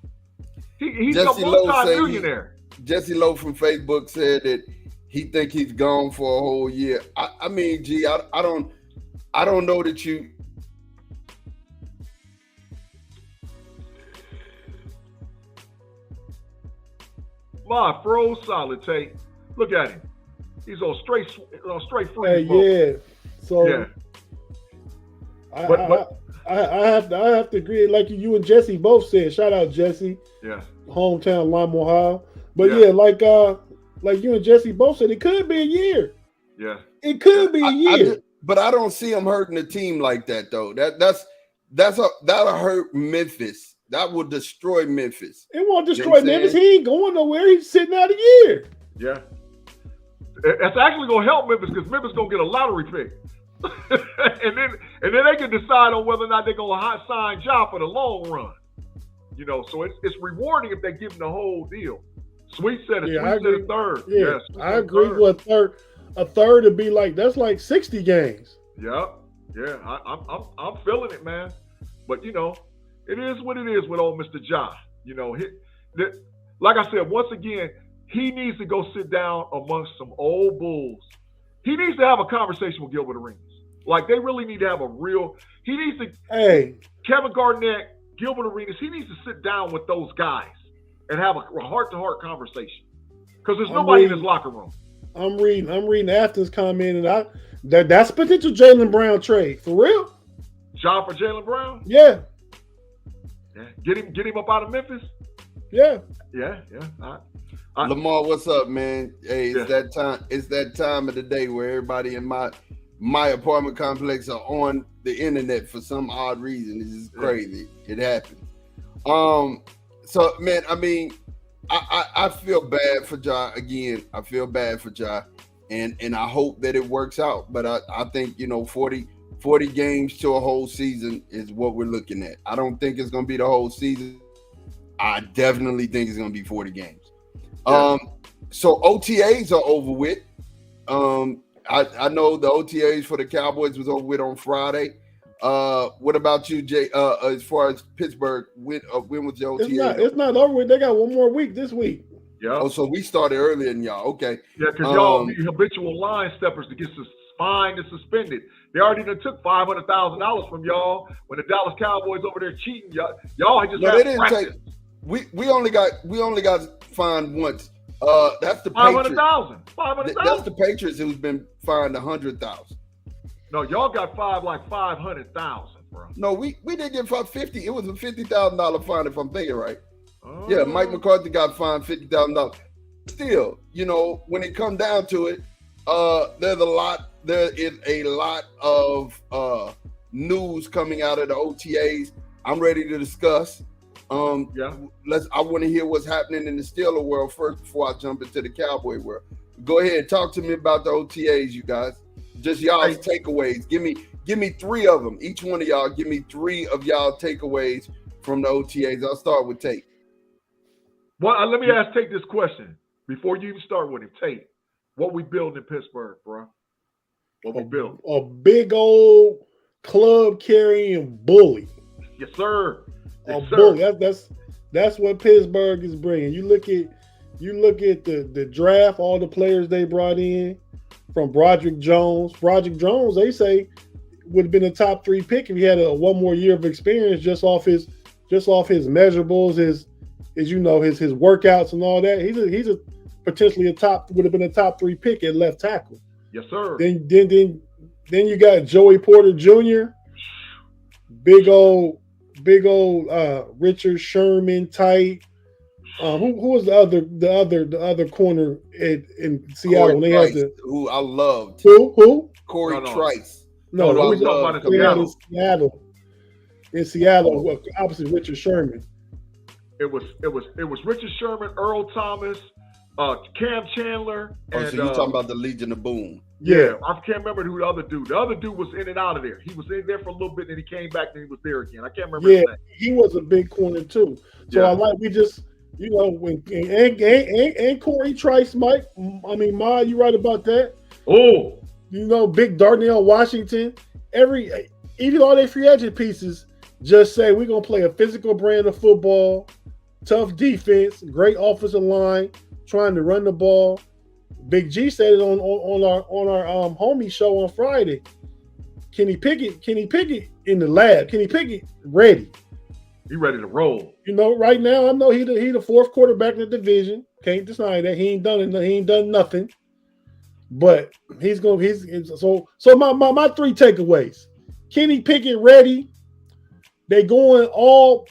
He's a multi-millionaire. Jesse Lowe from Facebook said that he think he's gone for a whole year. I mean, G, I don't know that you. My froze solid, Tate. Look at him. He's on straight free. Hey, yeah. So yeah. I have to agree. Like you and Jesse both said. Shout out Jesse. Yeah. Hometown Lima, Ohio. But yeah, like you and Jesse both said, it could be a year. Yeah. It could be a year. But I don't see him hurting the team like that though. That'll hurt Memphis. That will destroy Memphis. It won't destroy Memphis. He ain't going nowhere. He's sitting out a year. Yeah. That's actually gonna help Memphis because Memphis gonna get a lottery pick. and then they can decide on whether or not they're gonna sign Ja for the long run. You know, so it's rewarding if they give him the whole deal. Sweet said it. Yeah, Sweet said a third. Yeah, yes, I agree with a third to be like, that's like 60 games. Yeah, yeah. I'm feeling it, man. But you know, it is what it is with old Mr. Ja. You know, like I said, once again, he needs to go sit down amongst some old bulls. He needs to have a conversation with Gilbert Arenas. Like they really need to have a real. He needs to. Hey, Kevin Garnett, Gilbert Arenas. He needs to sit down with those guys and have a heart-to-heart conversation. Because there's nobody in his locker room. I'm reading Afton's comment, and that's a potential Jaylen Brown trade for real. Ja for Jaylen Brown? Yeah. Yeah. Get him up out of Memphis? Yeah. Yeah. Lamar, what's up, man? Hey, it's that time. It's that time of the day where everybody in my apartment complex are on the internet for some odd reason. This is crazy. It happened. So, man, I mean, I feel bad for Ja again. I feel bad for Ja, and I hope that it works out. But I think 40 games to a whole season is what we're looking at. I don't think it's going to be the whole season. I definitely think it's going to be 40 games. Yeah. So OTAs are over with. I know the OTAs for the Cowboys was over with on Friday. What about you, Jay? As far as Pittsburgh, when was your OTA? It's not over with. They got one more week this week. Yeah. Oh, so we started earlier than y'all. Okay. Yeah, because y'all need habitual line steppers to get fined and suspended. They already took $500,000 from y'all when the Dallas Cowboys over there cheating. Y'all just had practice. We only got fined once. That's the Patriots. 500,000. That's the Patriots who's been fined 100,000. No, y'all got fined like 500,000, bro. No, we didn't get fined 50. It was a $50,000 fine, if I'm thinking right. Oh. Yeah, Mike McCarthy got fined $50,000. Still, when it comes down to it, there is a lot of news coming out of the OTAs. I'm ready to discuss. I want to hear what's happening in the Steeler world first before I jump into the Cowboy world. Go ahead, talk to me about the OTAs, you guys. Just y'all's takeaways. Give me 3 of them. Each one of y'all, give me 3 of y'all takeaways from the OTAs. I'll start with Tate. Well, let me ask Tate this question before you even start with him. Tate, what we building in Pittsburgh, bro? What we building? A big old club carrying bully. Yes, sir. Yes, sir. Bully. That's what Pittsburgh is bringing. You look at the draft, all the players they brought in from Broderick Jones. Broderick Jones, they say, would have been a top 3 pick if he had one more year of experience just off his measurables, his workouts and all that. He's a potentially would have been a top 3 pick at left tackle. Yes, sir. Then you got Joey Porter Jr., big old Richard Sherman type. Who was the other corner in Seattle? Corey Trice, who I loved. Who? Corey Trice. No, we talking about in Seattle, opposite Richard Sherman. It was Richard Sherman, Earl Thomas, Cam Chandler. So you're talking about the Legion of Boom. Yeah. I can't remember who the other dude. The other dude was in and out of there. He was in there for a little bit, and he came back, and he was there again. I can't remember his name. He was a big corner too. So I like when and Corey Trice, Mike. I mean, Ma, you right about that. Oh, big Darnell Washington. Even all their free agent pieces just say we're gonna play a physical brand of football, tough defense, great offensive line, trying to run the ball. Big G said it on our homie show on Friday. Kenny Pickett in the lab. Kenny Pickett ready. He ready to roll. Right now I know he the 4th quarterback in the division. Can't deny that. He ain't done nothing. But so my 3 takeaways. Kenny Pickett ready. They going all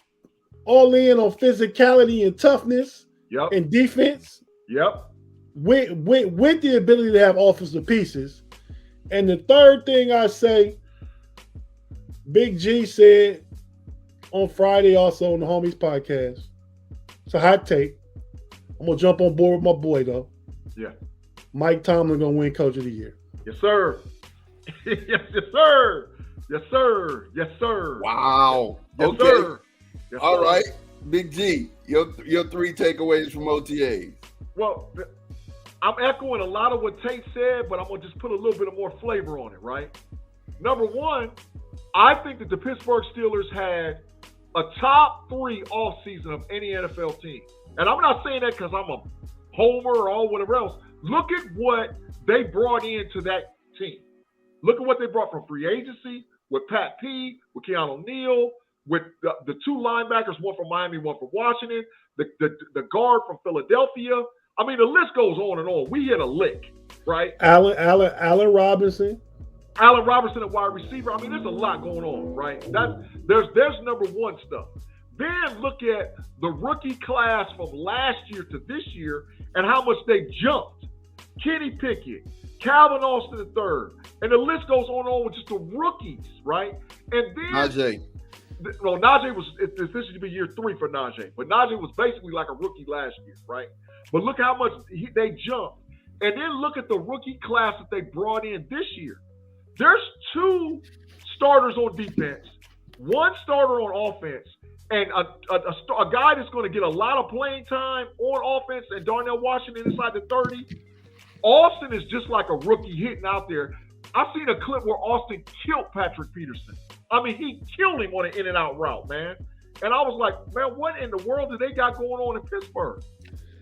in on physicality and toughness. Yep. And defense. Yep. With the ability to have offensive pieces. And the 3rd thing I say, Big G said on Friday also on the Homies podcast. It's a hot take. I'm gonna jump on board with my boy though. Yeah. Mike Tomlin gonna win Coach of the Year. Yes, sir. yes, sir. Yes, sir. Yes, sir. Wow. Yes, okay. Sir. Yes, all sir. right. Big G, your 3 takeaways from OTAs. Well, I'm echoing a lot of what Tate said, but I'm going to just put a little bit of more flavor on it, right? Number 1, I think that the Pittsburgh Steelers had a top 3 offseason of any NFL team. And I'm not saying that because I'm a homer or all whatever else. Look at what they brought into that team. Look at what they brought from free agency with Pat P, with Keanu Neal, with the 2 linebackers, one from Miami, one from Washington, the guard from Philadelphia. I mean, the list goes on and on. We hit a lick, right? Allen Robinson. Allen Robinson at wide receiver. I mean, there's a lot going on, right? There's number 1 stuff. Then look at the rookie class from last year to this year and how much they jumped. Kenny Pickett, Calvin Austin III, and the list goes on with just the rookies, right? And then Najee. Well, Najee this should be year 3 for Najee, but Najee was basically like a rookie last year, right? But look how much they jumped. And then look at the rookie class that they brought in this year. There's 2 starters on defense, 1 starter on offense, and a guy that's going to get a lot of playing time on offense, and Darnell Washington inside the 30. Austin is just like a rookie hitting out there. I've seen a clip where Austin killed Patrick Peterson. I mean, he killed him on an in-and-out route, man. And I was like, man, what in the world do they got going on in Pittsburgh?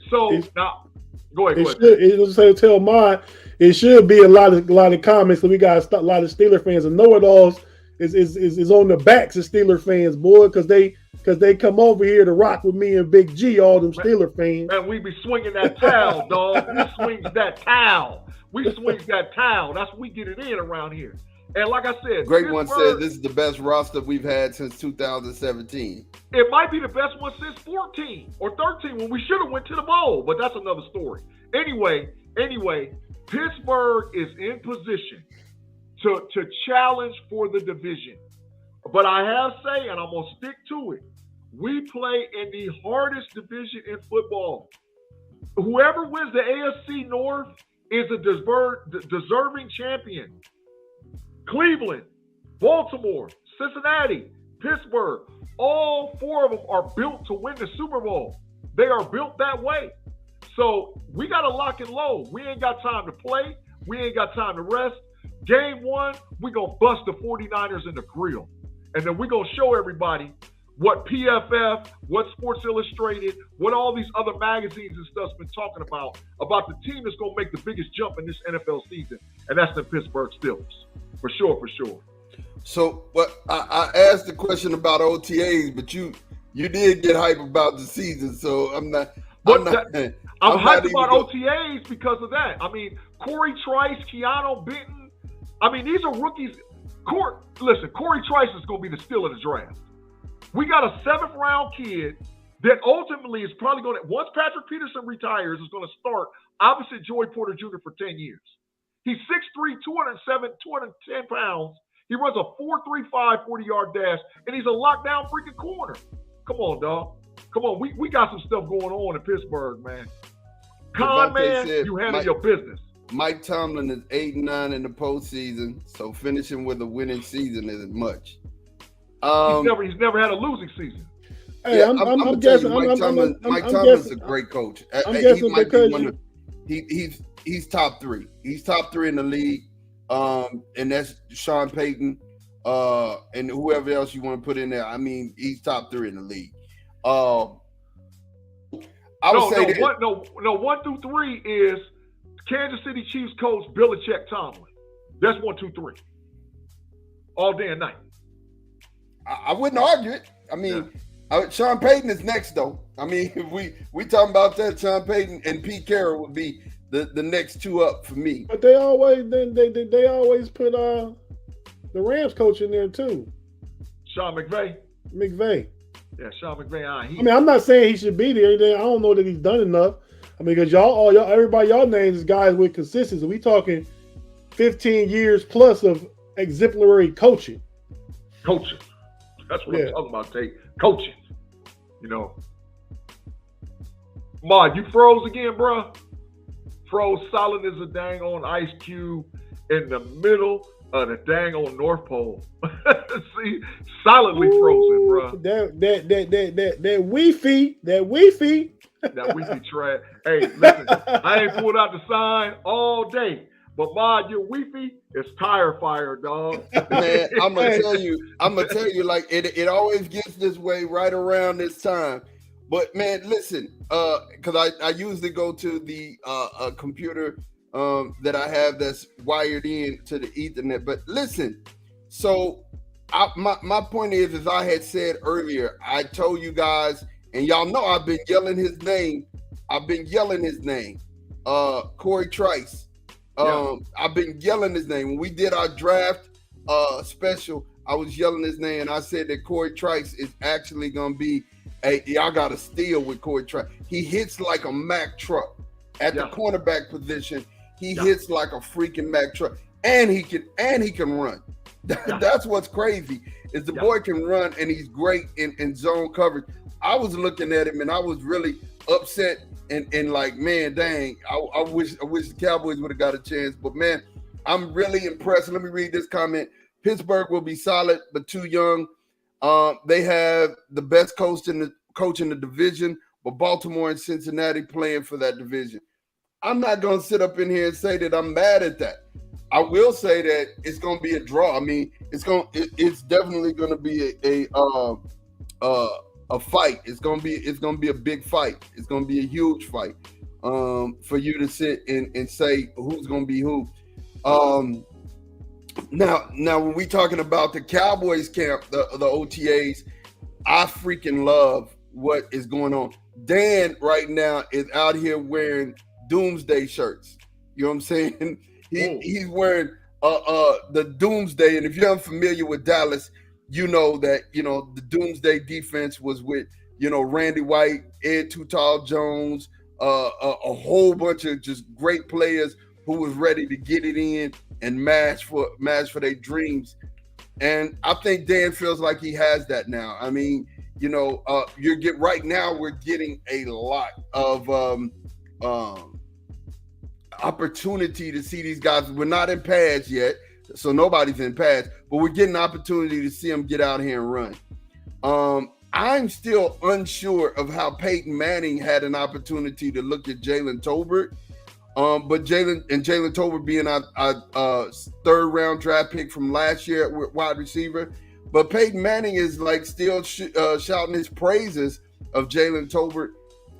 So now, go ahead. It should be a lot of comments that we got a lot of Steeler fans and KnoItAllz is on the backs of Steeler fans, boy, because they because they come over here to rock with me and Big G, all them Steeler fans. Man, we be swinging that towel, dog. We swings that towel. We swings that towel. That's what we get it in around here. And like I said, Great One said this is the best roster we've had since 2017. It might be the best one since 14 or 13 when we should have went to the bowl, but that's another story. Anyway, Pittsburgh is in position to challenge for the division. But I have say, and I'm going to stick to it, we play in the hardest division in football. Whoever wins the AFC North is a deserving champion. Cleveland, Baltimore, Cincinnati, Pittsburgh, all four of them are built to win the Super Bowl. They are built that way. So we got to lock it low. We ain't got time to play. We ain't got time to rest. Game one, we're going to bust the 49ers in the grill. And then we're going to show everybody what PFF, what Sports Illustrated, what all these other magazines and stuff's been talking about the team that's going to make the biggest jump in this NFL season, and that's the Pittsburgh Steelers. For sure. So, what I asked the question about OTAs, but you did get hype about the season, so I'm hyped about OTAs because of that. I mean, Corey Trice, Keanu Benton. I mean, these are rookies. Corey Trice is going to be the steal of the draft. We got a 7th-round kid that ultimately is probably going to, once Patrick Peterson retires, is going to start opposite Joey Porter Jr. for 10 years. He's 6'3", 210 pounds. He runs a 4.35 40-yard dash, and he's a lockdown freaking corner. Come on, dog. Come on. We got some stuff going on in Pittsburgh, man. Man, you handle your business. Mike Tomlin is 8-9 in the postseason, so finishing with a winning season isn't much. He's never had a losing season. Hey, I'm guessing. Mike Tomlin's a great coach. I'm guessing because he's top 3. He's top 3 in the league. And that's Sean Payton, and whoever else you want to put in there. I mean, he's top 3 in the league. I would say 1 through 3 is Kansas City Chiefs coach Belichick Tomlin. That's 1, 2, 3. All day and night. I wouldn't argue it. I mean, Sean Payton is next, though. I mean, if we talking about that, Sean Payton and Pete Carroll would be the next 2 up for me. But they always put the Rams coach in there too. Sean McVay. Yeah, Sean McVay. I mean, I'm not saying he should be there. I don't know that he's done enough. I mean, because everybody y'all names is guys with consistency. We talking 15 years plus of exemplary coaching. That's what I'm talking about, Tate. Coaching. You know. Mod, you froze again, bro? Froze solid as a dang on ice cube in the middle of the dang on North Pole. See, solidly frozen, bro. That Wi-Fi. That Wi-Fi trash. Hey, listen, I ain't pulled out the sign all day. But Mod, your Wi-Fi is tire fire, dog. Man, I'm gonna tell you, like it always gets this way right around this time. But man, listen, because I usually go to the computer that I have that's wired in to the Ethernet. But listen, so my point is, as I had said earlier, I told you guys, and y'all know I've been yelling his name. Corey Trice. I've been yelling his name. When we did our draft special, I was yelling his name, and I said that Corey Trice is actually gonna be y'all got to steal with Corey Trice. He hits like a Mack truck at the cornerback position. He hits like a freaking Mack truck, and he can run. That's what's crazy is the boy can run, and he's great in zone coverage. I was looking at him, and I was really upset and like, man, dang, I wish the Cowboys would have got a chance. But man, I'm really impressed. Let me read this comment. Pittsburgh will be solid, but too young. They have the best coach in the division, but Baltimore and Cincinnati playing for that division. I'm not going to sit up in here and say that I'm mad at that. I will say that it's going to be a draw. I mean, it's definitely going to be a fight. It's going to be a big fight. It's going to be a huge fight for you to sit and say who's going to be who. Now when we talking about the Cowboys camp, the OTAs, I freaking love what is going on. Dan right now is out here wearing Doomsday shirts. You know what I'm saying? He's wearing the Doomsday, and if you're unfamiliar with Dallas, you know that the Doomsday defense was with Randy White, Ed Too Tall Jones, a whole bunch of just great players who was ready to get it in and match for their dreams. And I think Dan feels like he has that now. I mean, right now we're getting a lot of opportunity to see these guys. We're not in pads yet, so nobody's in pads, but we're getting an opportunity to see them get out here and run. I'm still unsure of how Peyton Manning had an opportunity to look at Jalen Tolbert. But Jalen Tolbert being our third round draft pick from last year at wide receiver. But Peyton Manning is like still shouting his praises of Jalen Tolbert.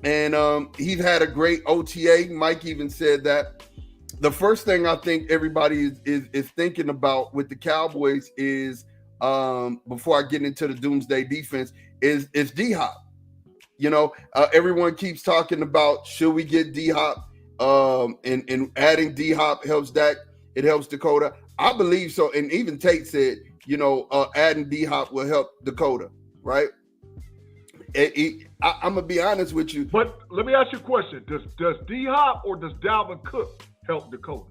And he's had a great OTA. Mike even said that. The first thing I think everybody is thinking about with the Cowboys is, before I get into the Doomsday defense, is D-Hop. Everyone keeps talking about, should we get D-Hop? And adding D-Hop helps Dak. It helps Dakota. I believe so. And even Tate said, adding D-Hop will help Dakota, right? I'm going to be honest with you. But let me ask you a question. Does D-Hop or does Dalvin Cook help Dakota?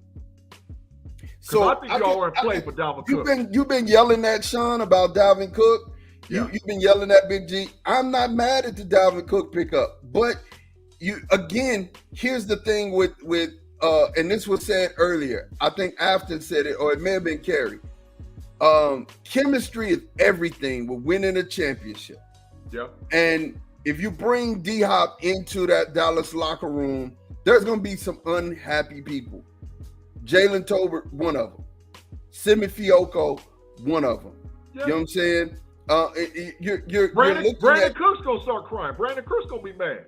So I think y'all are in play for Dalvin Cook. You've been yelling that, Sean, about Dalvin Cook. You've been yelling that, Big G. I'm not mad at the Dalvin Cook pickup, but here's the thing with and this was said earlier. I think Afton said it, or it may have been Kerry. Chemistry is everything with winning a championship. Yeah. And if you bring D-Hop into that Dallas locker room, there's going to be some unhappy people. Jalen Tolbert, one of them. Simi Fioco, one of them. Yeah. You know what I'm saying? Brandon Cook's going to start crying. Brandon Cook's going to be mad.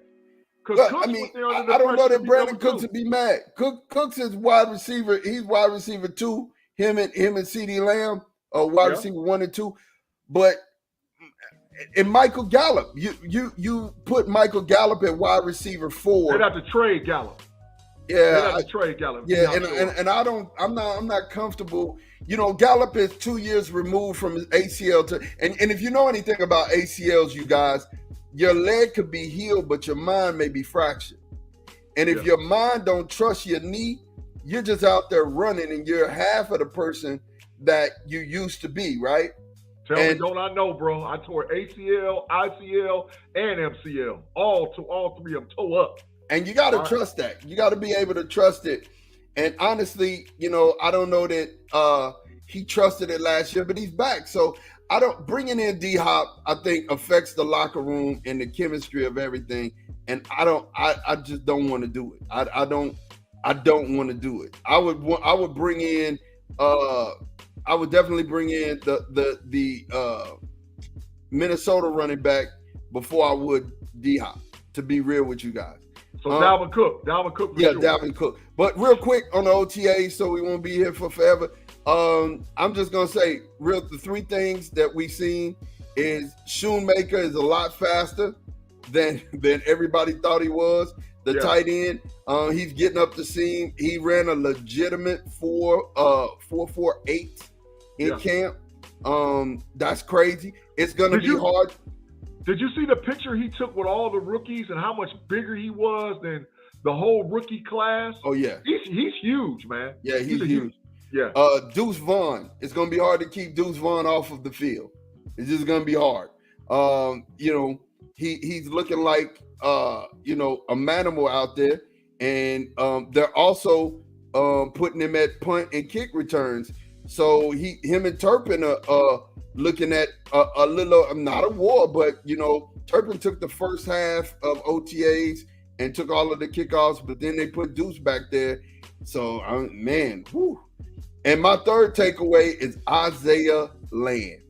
I don't know that Brandon Cooks would be mad. Cooks is wide receiver. He's wide receiver 2. Him and CeeDee Lamb are wide receiver 1 and 2. But in Michael Gallup, you put Michael Gallup at wide receiver 4. They'd have to trade Gallup. Yeah, they'd have to trade Gallup. Yeah, and I'm not comfortable. Gallup is 2 years removed from his ACL and if you know anything about ACLs, you guys, your leg could be healed, but your mind may be fractured. And if your mind don't trust your knee, you're just out there running and you're half of the person that you used to be, right? Tell me, don't I know, bro? I tore ACL, ICL, and MCL. All three of them toe up. And you got to trust that. You got to be able to trust it. And honestly, I don't know that he trusted it last year, but he's back. So bringing in D-Hop, I think affects the locker room and the chemistry of everything. And I just don't want to do it. I don't want to do it. I would bring in, I would definitely bring in the Minnesota running back before I would D-Hop, to be real with you guys. So Dalvin Cook. Yeah, sure. Dalvin Cook. But real quick on the OTA, so we won't be here for forever. I'm just going to say, the 3 things that we've seen is Shoemaker is a lot faster than everybody thought he was. The tight end, he's getting up the seam. He ran a legitimate 4.48 in camp. That's crazy. It's going to be hard. Did you see the picture he took with all the rookies and how much bigger he was than the whole rookie class? Oh, yeah. He's huge, man. Yeah, he's huge. Yeah. Deuce Vaughn. It's going to be hard to keep Deuce Vaughn off of the field. It's just going to be hard. He's looking like, a manimal out there. And they're also putting him at punt and kick returns. So him and Turpin are looking at a little, not a war, but, Turpin took the first half of OTAs and took all of the kickoffs, but then they put Deuce back there. So, man, whew. And my third takeaway is Isaiah Land.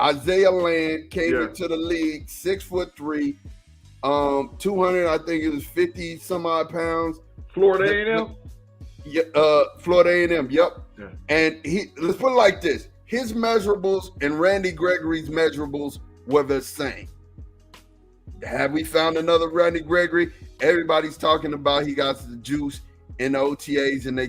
Isaiah Land came into the league 6'3", 200, I think it was 50 some odd pounds. Florida A&M? Yeah, Florida A&M, yep. Yeah. And let's put it like this. His measurables and Randy Gregory's measurables were the same. Have we found another Randy Gregory? Everybody's talking about he got the juice in the OTAs, and they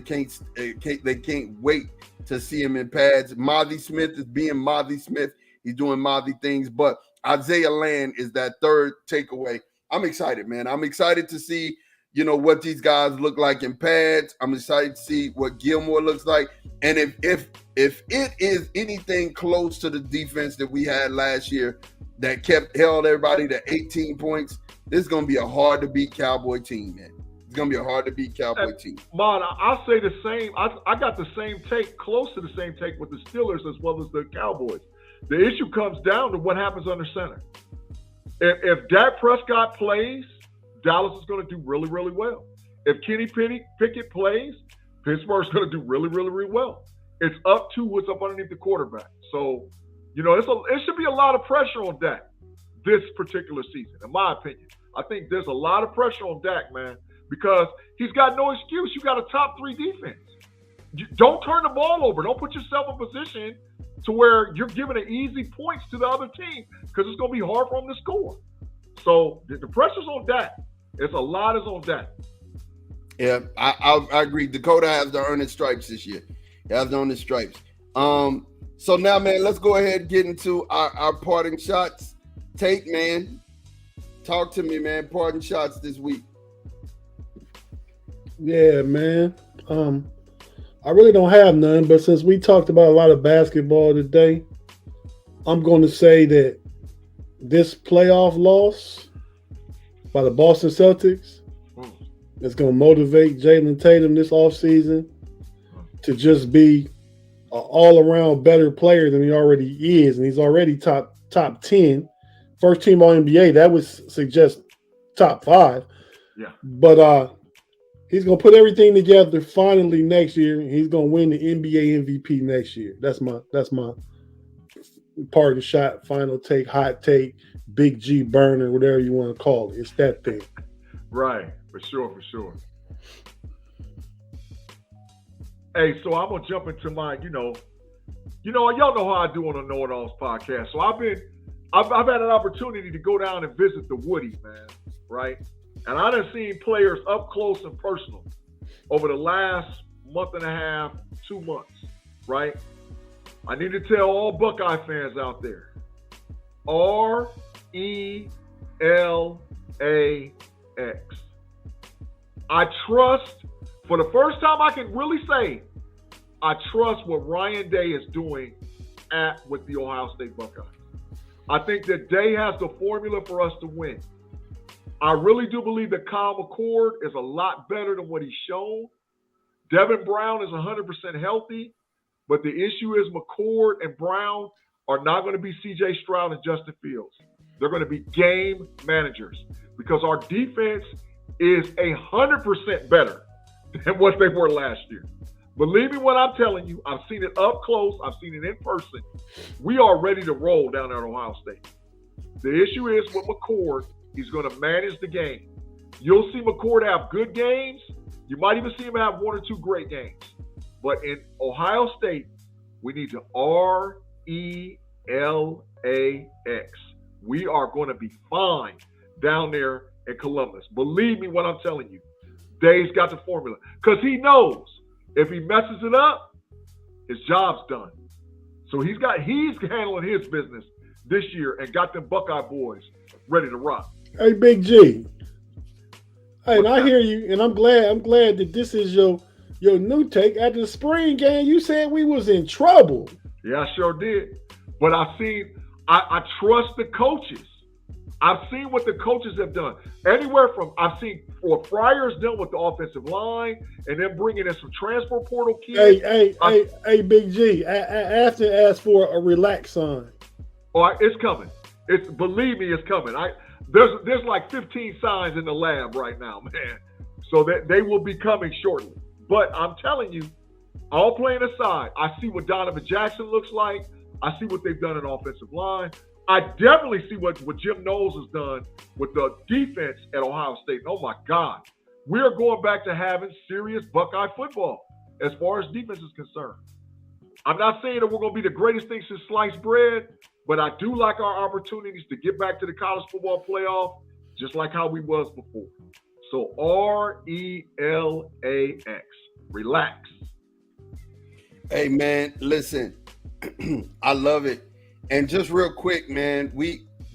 can't wait to see him in pads. Mozzie Smith is being Mozzie Smith. He's doing Mozzie things, but Isaiah Land is that third takeaway. I'm excited, man. I'm excited to see, what these guys look like in pads. I'm excited to see what Gilmore looks like. And if it is anything close to the defense that we had last year that held everybody to 18 points, this is going to be a hard to beat Cowboy team, man. It's going to be a hard to beat Cowboy team. Mon, I'll say the same. I got the same take, close to the same take with the Steelers as well as the Cowboys. The issue comes down to what happens under center. If Dak Prescott plays, Dallas is going to do really, really well. If Kenny Pickett plays, Pittsburgh's going to do really, really, really well. It's up to what's up underneath the quarterback. So, it should be a lot of pressure on Dak this particular season, in my opinion. I think there's a lot of pressure on Dak, man, because he's got no excuse. You got a top 3 defense. Don't turn the ball over. Don't put yourself in position to where you're giving an easy points to the other team because it's going to be hard for them to score. So the pressure's on Dak. It's a lot is on Dak. Yeah, I agree. Dakota has to earn his stripes this year. He has to earn his stripes. So now, man, let's go ahead and get into our parting shots. Tate, man, talk to me, man. Parting shots this week. Yeah, man. I really don't have none, but since we talked about a lot of basketball today, I'm going to say that this playoff loss by the Boston Celtics is going to motivate Jalen Tatum this offseason to just be an all-around better player than he already is, and he's already top 10, first team All-NBA. That would suggest top 5. Yeah. But he's going to put everything together finally next year, and he's going to win the NBA MVP next year. That's my parting shot, final take, hot take, big G burner, whatever you want to call it. It's that thing. Right. For sure. Hey, so I'm going to jump into my, y'all know how I do on the KnoItAllz podcast. So I've had an opportunity to go down and visit the Woody, man, right? And I done seen players up close and personal over the last month and a half, 2 months, right? I need to tell all Buckeye fans out there, RELAX. I trust, for the first time I can really say, I trust what Ryan Day is doing with the Ohio State Buckeyes. I think that Day has the formula for us to win. I really do believe that Kyle McCord is a lot better than what he's shown. Devin Brown is 100% healthy, but the issue is McCord and Brown are not going to be C.J. Stroud and Justin Fields. They're going to be game managers because our defense is 100% better than what they were last year. Believe me when I'm telling you, I've seen it up close. I've seen it in person. We are ready to roll down there at Ohio State. The issue is with McCord, he's going to manage the game. You'll see McCord have good games. You might even see him have 1 or 2 great games. But in Ohio State, we need to RELAX. We are going to be fine down there in Columbus. Believe me when I'm telling you. Dave's got the formula. Because he knows if he messes it up, his job's done. So he's handling his business this year and got them Buckeye boys ready to rock. Hey, Big G. Hey, and I hear you, and I'm glad that this is your new take. After the spring game, you said we was in trouble. Yeah, I sure did. But I trust the coaches. I've seen what the coaches have done. I've seen what Fryer's done with the offensive line, and then bringing in some transfer portal kids. Hey, Big G. I have to ask for a relax sign. Oh, it's coming. Believe me, it's coming. There's like 15 signs in the lab right now, man. So that they will be coming shortly. But I'm telling you, all playing aside, I see what Donovan Jackson looks like. I see what they've done in offensive line. I definitely see what Jim Knowles has done with the defense at Ohio State. Oh, my God. We are going back to having serious Buckeye football as far as defense is concerned. I'm not saying that we're going to be the greatest thing since sliced bread, But I do like our opportunities to get back to the college football playoff, just like how we was before. So RELAX. Relax. Hey man, listen, I love it. And just real quick, man,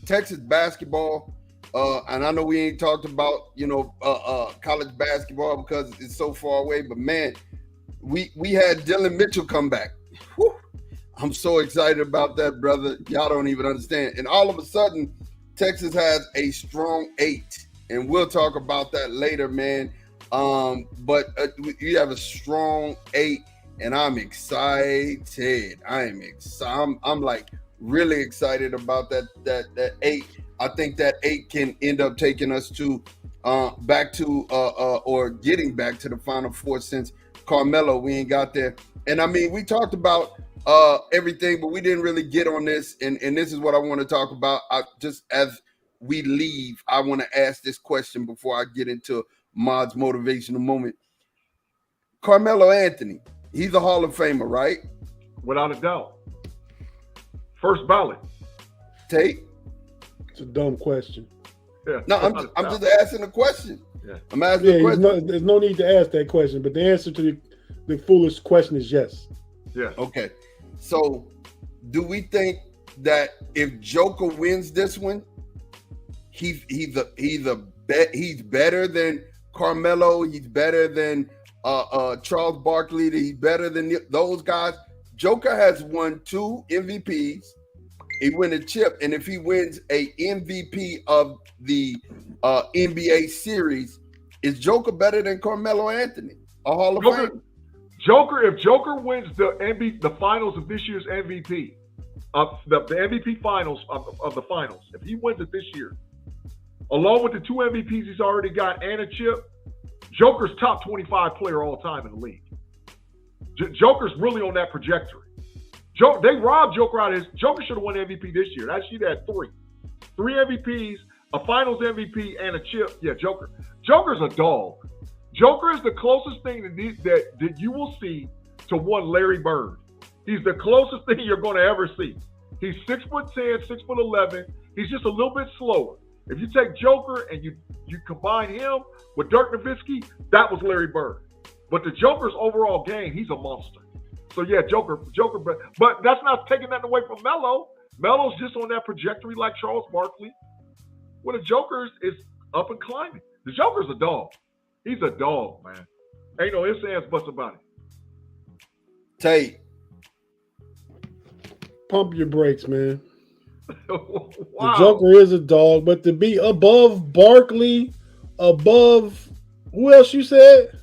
Texas basketball, and I know we ain't talked about college basketball because it's so far away, but man, we had Dylan Mitchell come back. Whew. I'm so excited about that, brother. Y'all don't even understand. And all of a sudden, Texas has a strong 8, and we'll talk about that later, man. But you have a strong 8. And I'm excited. I'm like really excited about that 8. I think that 8 can end up taking us to back to or getting back to the Final Four since Carmelo. We ain't got there. And I mean, we talked about everything, but we didn't really get on this. And this is what I want to talk about. Just as we leave, I want to ask this question before I get into Mod's motivational moment. Carmelo Anthony. He's a Hall of Famer, right? Without a doubt. First ballot. Tate? It's a dumb question. Yeah, no, I'm just asking a question. Yeah. I'm asking a question. There's no need to ask that question, but the answer to the foolish question is yes. Yeah. Okay. So, do we think that if Joker wins this one, he's better than Carmelo? He's better than Charles Barkley? He's better than those guys? Joker has won 2 MVPs. He won a chip, and if he wins a MVP of the NBA series, is Joker better than Carmelo Anthony, a Hall of Fame? If Joker wins the finals of this year's MVP, the MVP finals of the finals, if he wins it this year, along with the 2 MVPs he's already got and a chip, Joker's top 25 player all time in the league. Joker's really on that trajectory. They robbed Joker out of his. Joker should have won MVP this year. That she'd had 3 MVPs, a Finals MVP, and a chip. Yeah, Joker's a dog. Joker is the closest thing that you will see to one Larry Bird. He's the closest thing you're going to ever see. He's 6'10", 6'11". He's just a little bit slower. If you take Joker and you combine him with Dirk Nowitzki, that was Larry Bird. But the Joker's overall game, he's a monster. So yeah, Joker. But that's not taking that away from Melo. Melo's just on that trajectory like Charles Barkley. Well, the Joker is up and climbing. The Joker's a dog. He's a dog, man. Ain't no ifs, ands, buts about it. Tate. Pump your brakes, man. Wow. The Joker is a dog, but to be above Barkley, above who else you said?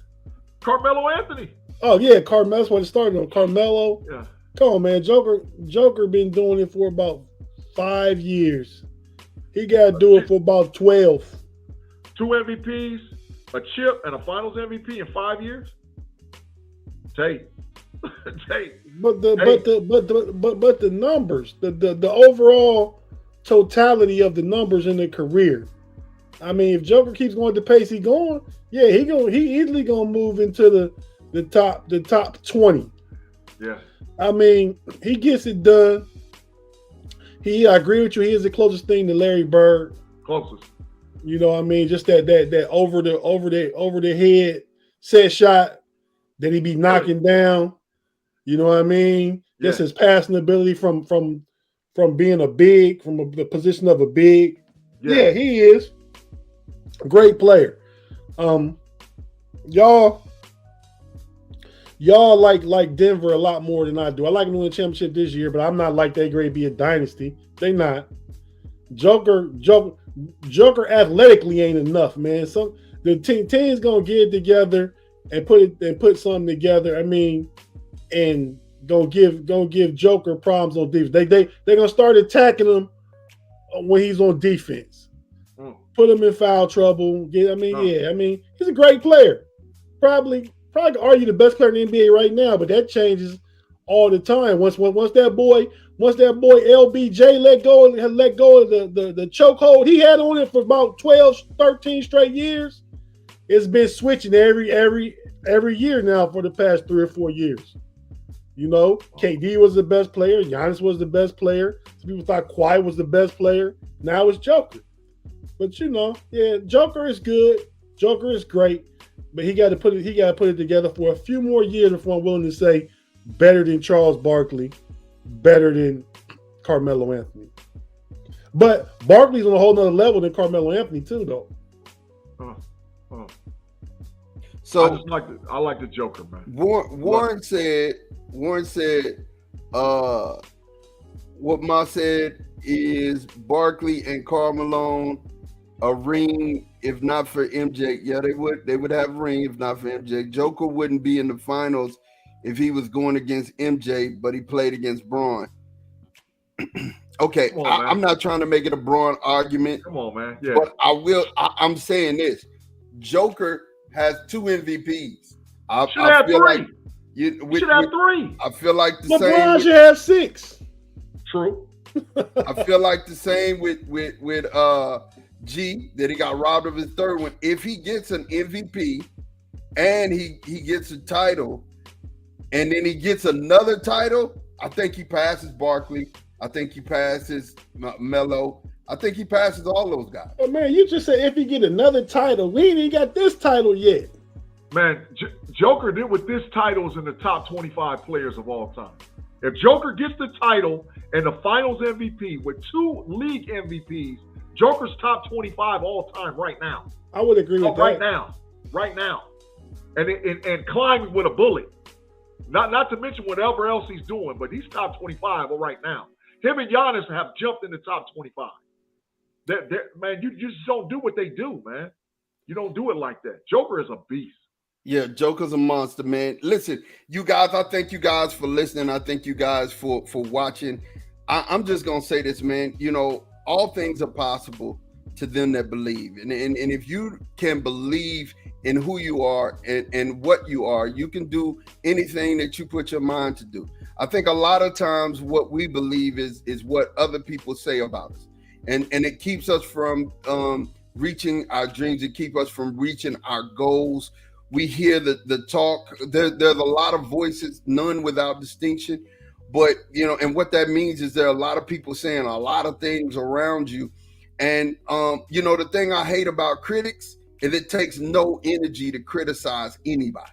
Carmelo Anthony. Oh yeah, Carmelo. That's what it started on. Carmelo. Yeah. Come on, man. Joker been doing it for about 5 years. He got to do it for about 12. 2 MVPs, a chip, and a Finals MVP in 5 years. Tate. But the numbers, the overall totality of the numbers in the career. I mean, if Joker keeps going the pace he's going, yeah, he easily gonna move into the top 20. Yeah. I mean, he gets it done. I agree with you. He is the closest thing to Larry Bird. Closest. You know what I mean? Just that over the head set shot that he be knocking down. You know what I mean? Yeah. Just his passing ability from being a big, from the position of a big. Yeah, he is a great player. Y'all like Denver a lot more than I do. I like them to win the championship this year, but I'm not like they great be a dynasty. They not. Joker athletically ain't enough, man. So the team's gonna get it together and put something together. I mean, and gonna give Joker problems on defense. They're gonna start attacking him when he's on defense. Put him in foul trouble. He's a great player. Probably argue the best player in the NBA right now, but that changes all the time. Once that boy LBJ let go of the chokehold he had on it for about 12, 13 straight years, it's been switching every year now for the past 3 or 4 years. You know, KD was the best player. Giannis was the best player. Some people thought Kawhi was the best player. Now it's Joker. But you know, yeah, Joker is good. Joker is great. But he got to put it together for a few more years before I'm willing to say better than Charles Barkley, better than Carmelo Anthony. But Barkley's on a whole nother level than Carmelo Anthony too, though. So I like the Joker, man. Warren said, what Ma said is Barkley and Carmelo a ring if not for MJ. Yeah, they would have a ring if not for MJ. Joker wouldn't be in the finals if he was going against MJ, but he played against Braun. Okay, I'm not trying to make it a Braun argument. Come on, man. Yeah. But I'm saying this. Joker has 2 MVPs. I feel like you should have 3. I feel like the same. LeBron should have 6. True. I feel like the same with G, that he got robbed of his 3rd one. If he gets an MVP and he gets a title and then he gets another title, I think he passes Barkley. I think he passes Melo. I think he passes all those guys. But man, you just said if he get another title, we ain't even got this title yet. Man, Joker did with this title is in the top 25 players of all time. If Joker gets the title and the Finals MVP with 2 league MVPs, Joker's top 25 all time right now. I would agree with that. Right now, and climbing with a bullet. Not to mention whatever else he's doing, but he's top 25 right now. Him and Giannis have jumped in the top 25. Man, you just don't do what they do, man. You don't do it like that. Joker is a beast. Yeah, Joker's a monster, man. Listen, you guys, I thank you guys for listening. I thank you guys for watching. I'm just going to say this, man. You know, all things are possible to them that believe. And if you can believe in who you are and what you are, you can do anything that you put your mind to do. I think a lot of times what we believe is what other people say about us. And it keeps us from reaching our dreams. It keeps us from reaching our goals. We hear the talk. There's a lot of voices, none without distinction. But, you know, and what that means is there are a lot of people saying a lot of things around you. And, you know, the thing I hate about critics is it takes no energy to criticize anybody.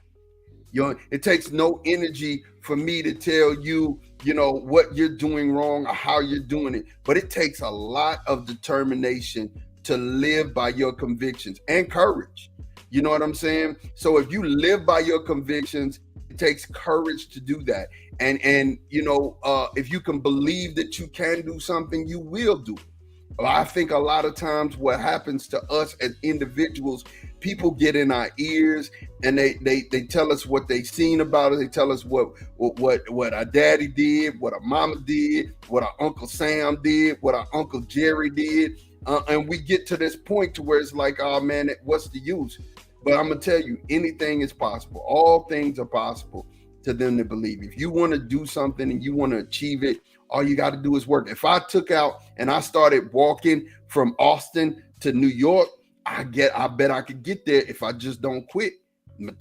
You know, it takes no energy for me to tell you, you know, what you're doing wrong or how you're doing it. But it takes a lot of determination to live by your convictions and courage. You know what I'm saying? So if you live by your convictions, it takes courage to do that. And you know, if you can believe that you can do something, you will do it. I think a lot of times what happens to us as individuals, people get in our ears and they tell us what they've seen about us. They tell us what our daddy did, what our mama did, what our Uncle Sam did, what our Uncle Jerry did. And we get to this point to where it's like, oh man, what's the use? But I'm going to tell you, anything is possible. All things are possible to them that believe. If you want to do something and you want to achieve it, all you got to do is work. If I took out and I started walking from Austin to New York, I bet I could get there if I just don't quit.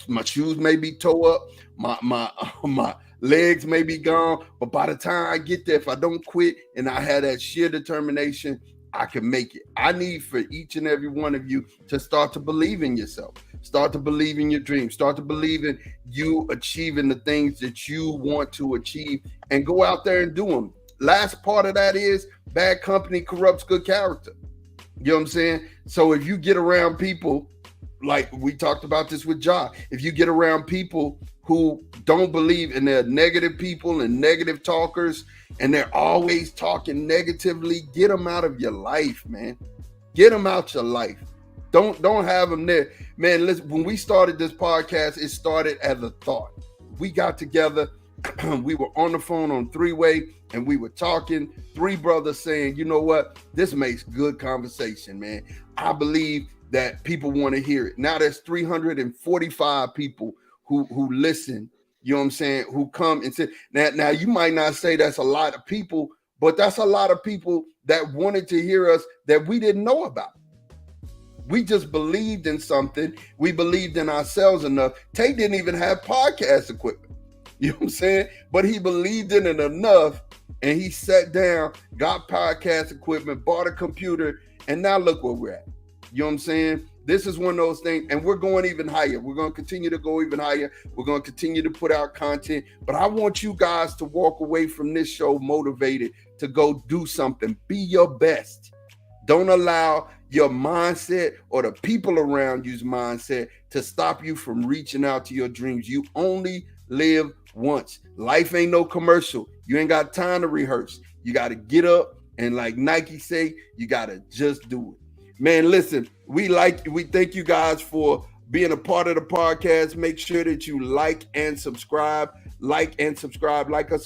My shoes may be tore up, my legs may be gone, but by the time I get there, if I don't quit and I have that sheer determination, I can make it. I need for each and every one of you to start to believe in yourself. Start to believe in your dreams. Start to believe in you achieving the things that you want to achieve and go out there and do them. Last part of that is bad company corrupts good character. You know what I'm saying? So if you get around people, like we talked about this with Ja, if you get around people who don't believe and they're negative people and negative talkers and they're always talking negatively, get them out of your life, man. Get them out your life. Don't have them there. Man, listen, when we started this podcast, it started as a thought. We got together, we were on the phone on three-way, and we were talking, 3 brothers saying, you know what, this makes good conversation, man. I believe that people want to hear it. Now there's 345 people who listen, you know what I'm saying, who come and say, now you might not say that's a lot of people, but that's a lot of people that wanted to hear us that we didn't know about. We just believed in something. We believed in ourselves enough. Tate didn't even have podcast equipment. You know what I'm saying? But he believed in it enough, and he sat down, got podcast equipment, bought a computer, and now look where we're at. You know what I'm saying? This is one of those things, and we're going even higher. We're going to continue to go even higher. We're going to continue to put out content. But I want you guys to walk away from this show motivated to go do something. Be your best. Don't allow your mindset or the people around you's mindset to stop you from reaching out to your dreams. You only live once. Life ain't no commercial. You ain't got time to rehearse. You got to get up, and like Nike say, you got to just do it. Man, listen, we thank you guys for being a part of the podcast. Make sure that you like and subscribe. Like us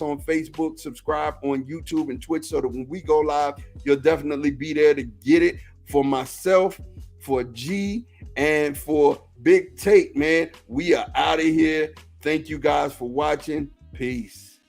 on Facebook, subscribe on YouTube and Twitch, so that when we go live, you'll definitely be there to get it. For myself, for G, and for Big Tate, man, we are out of here. Thank you guys for watching. Peace.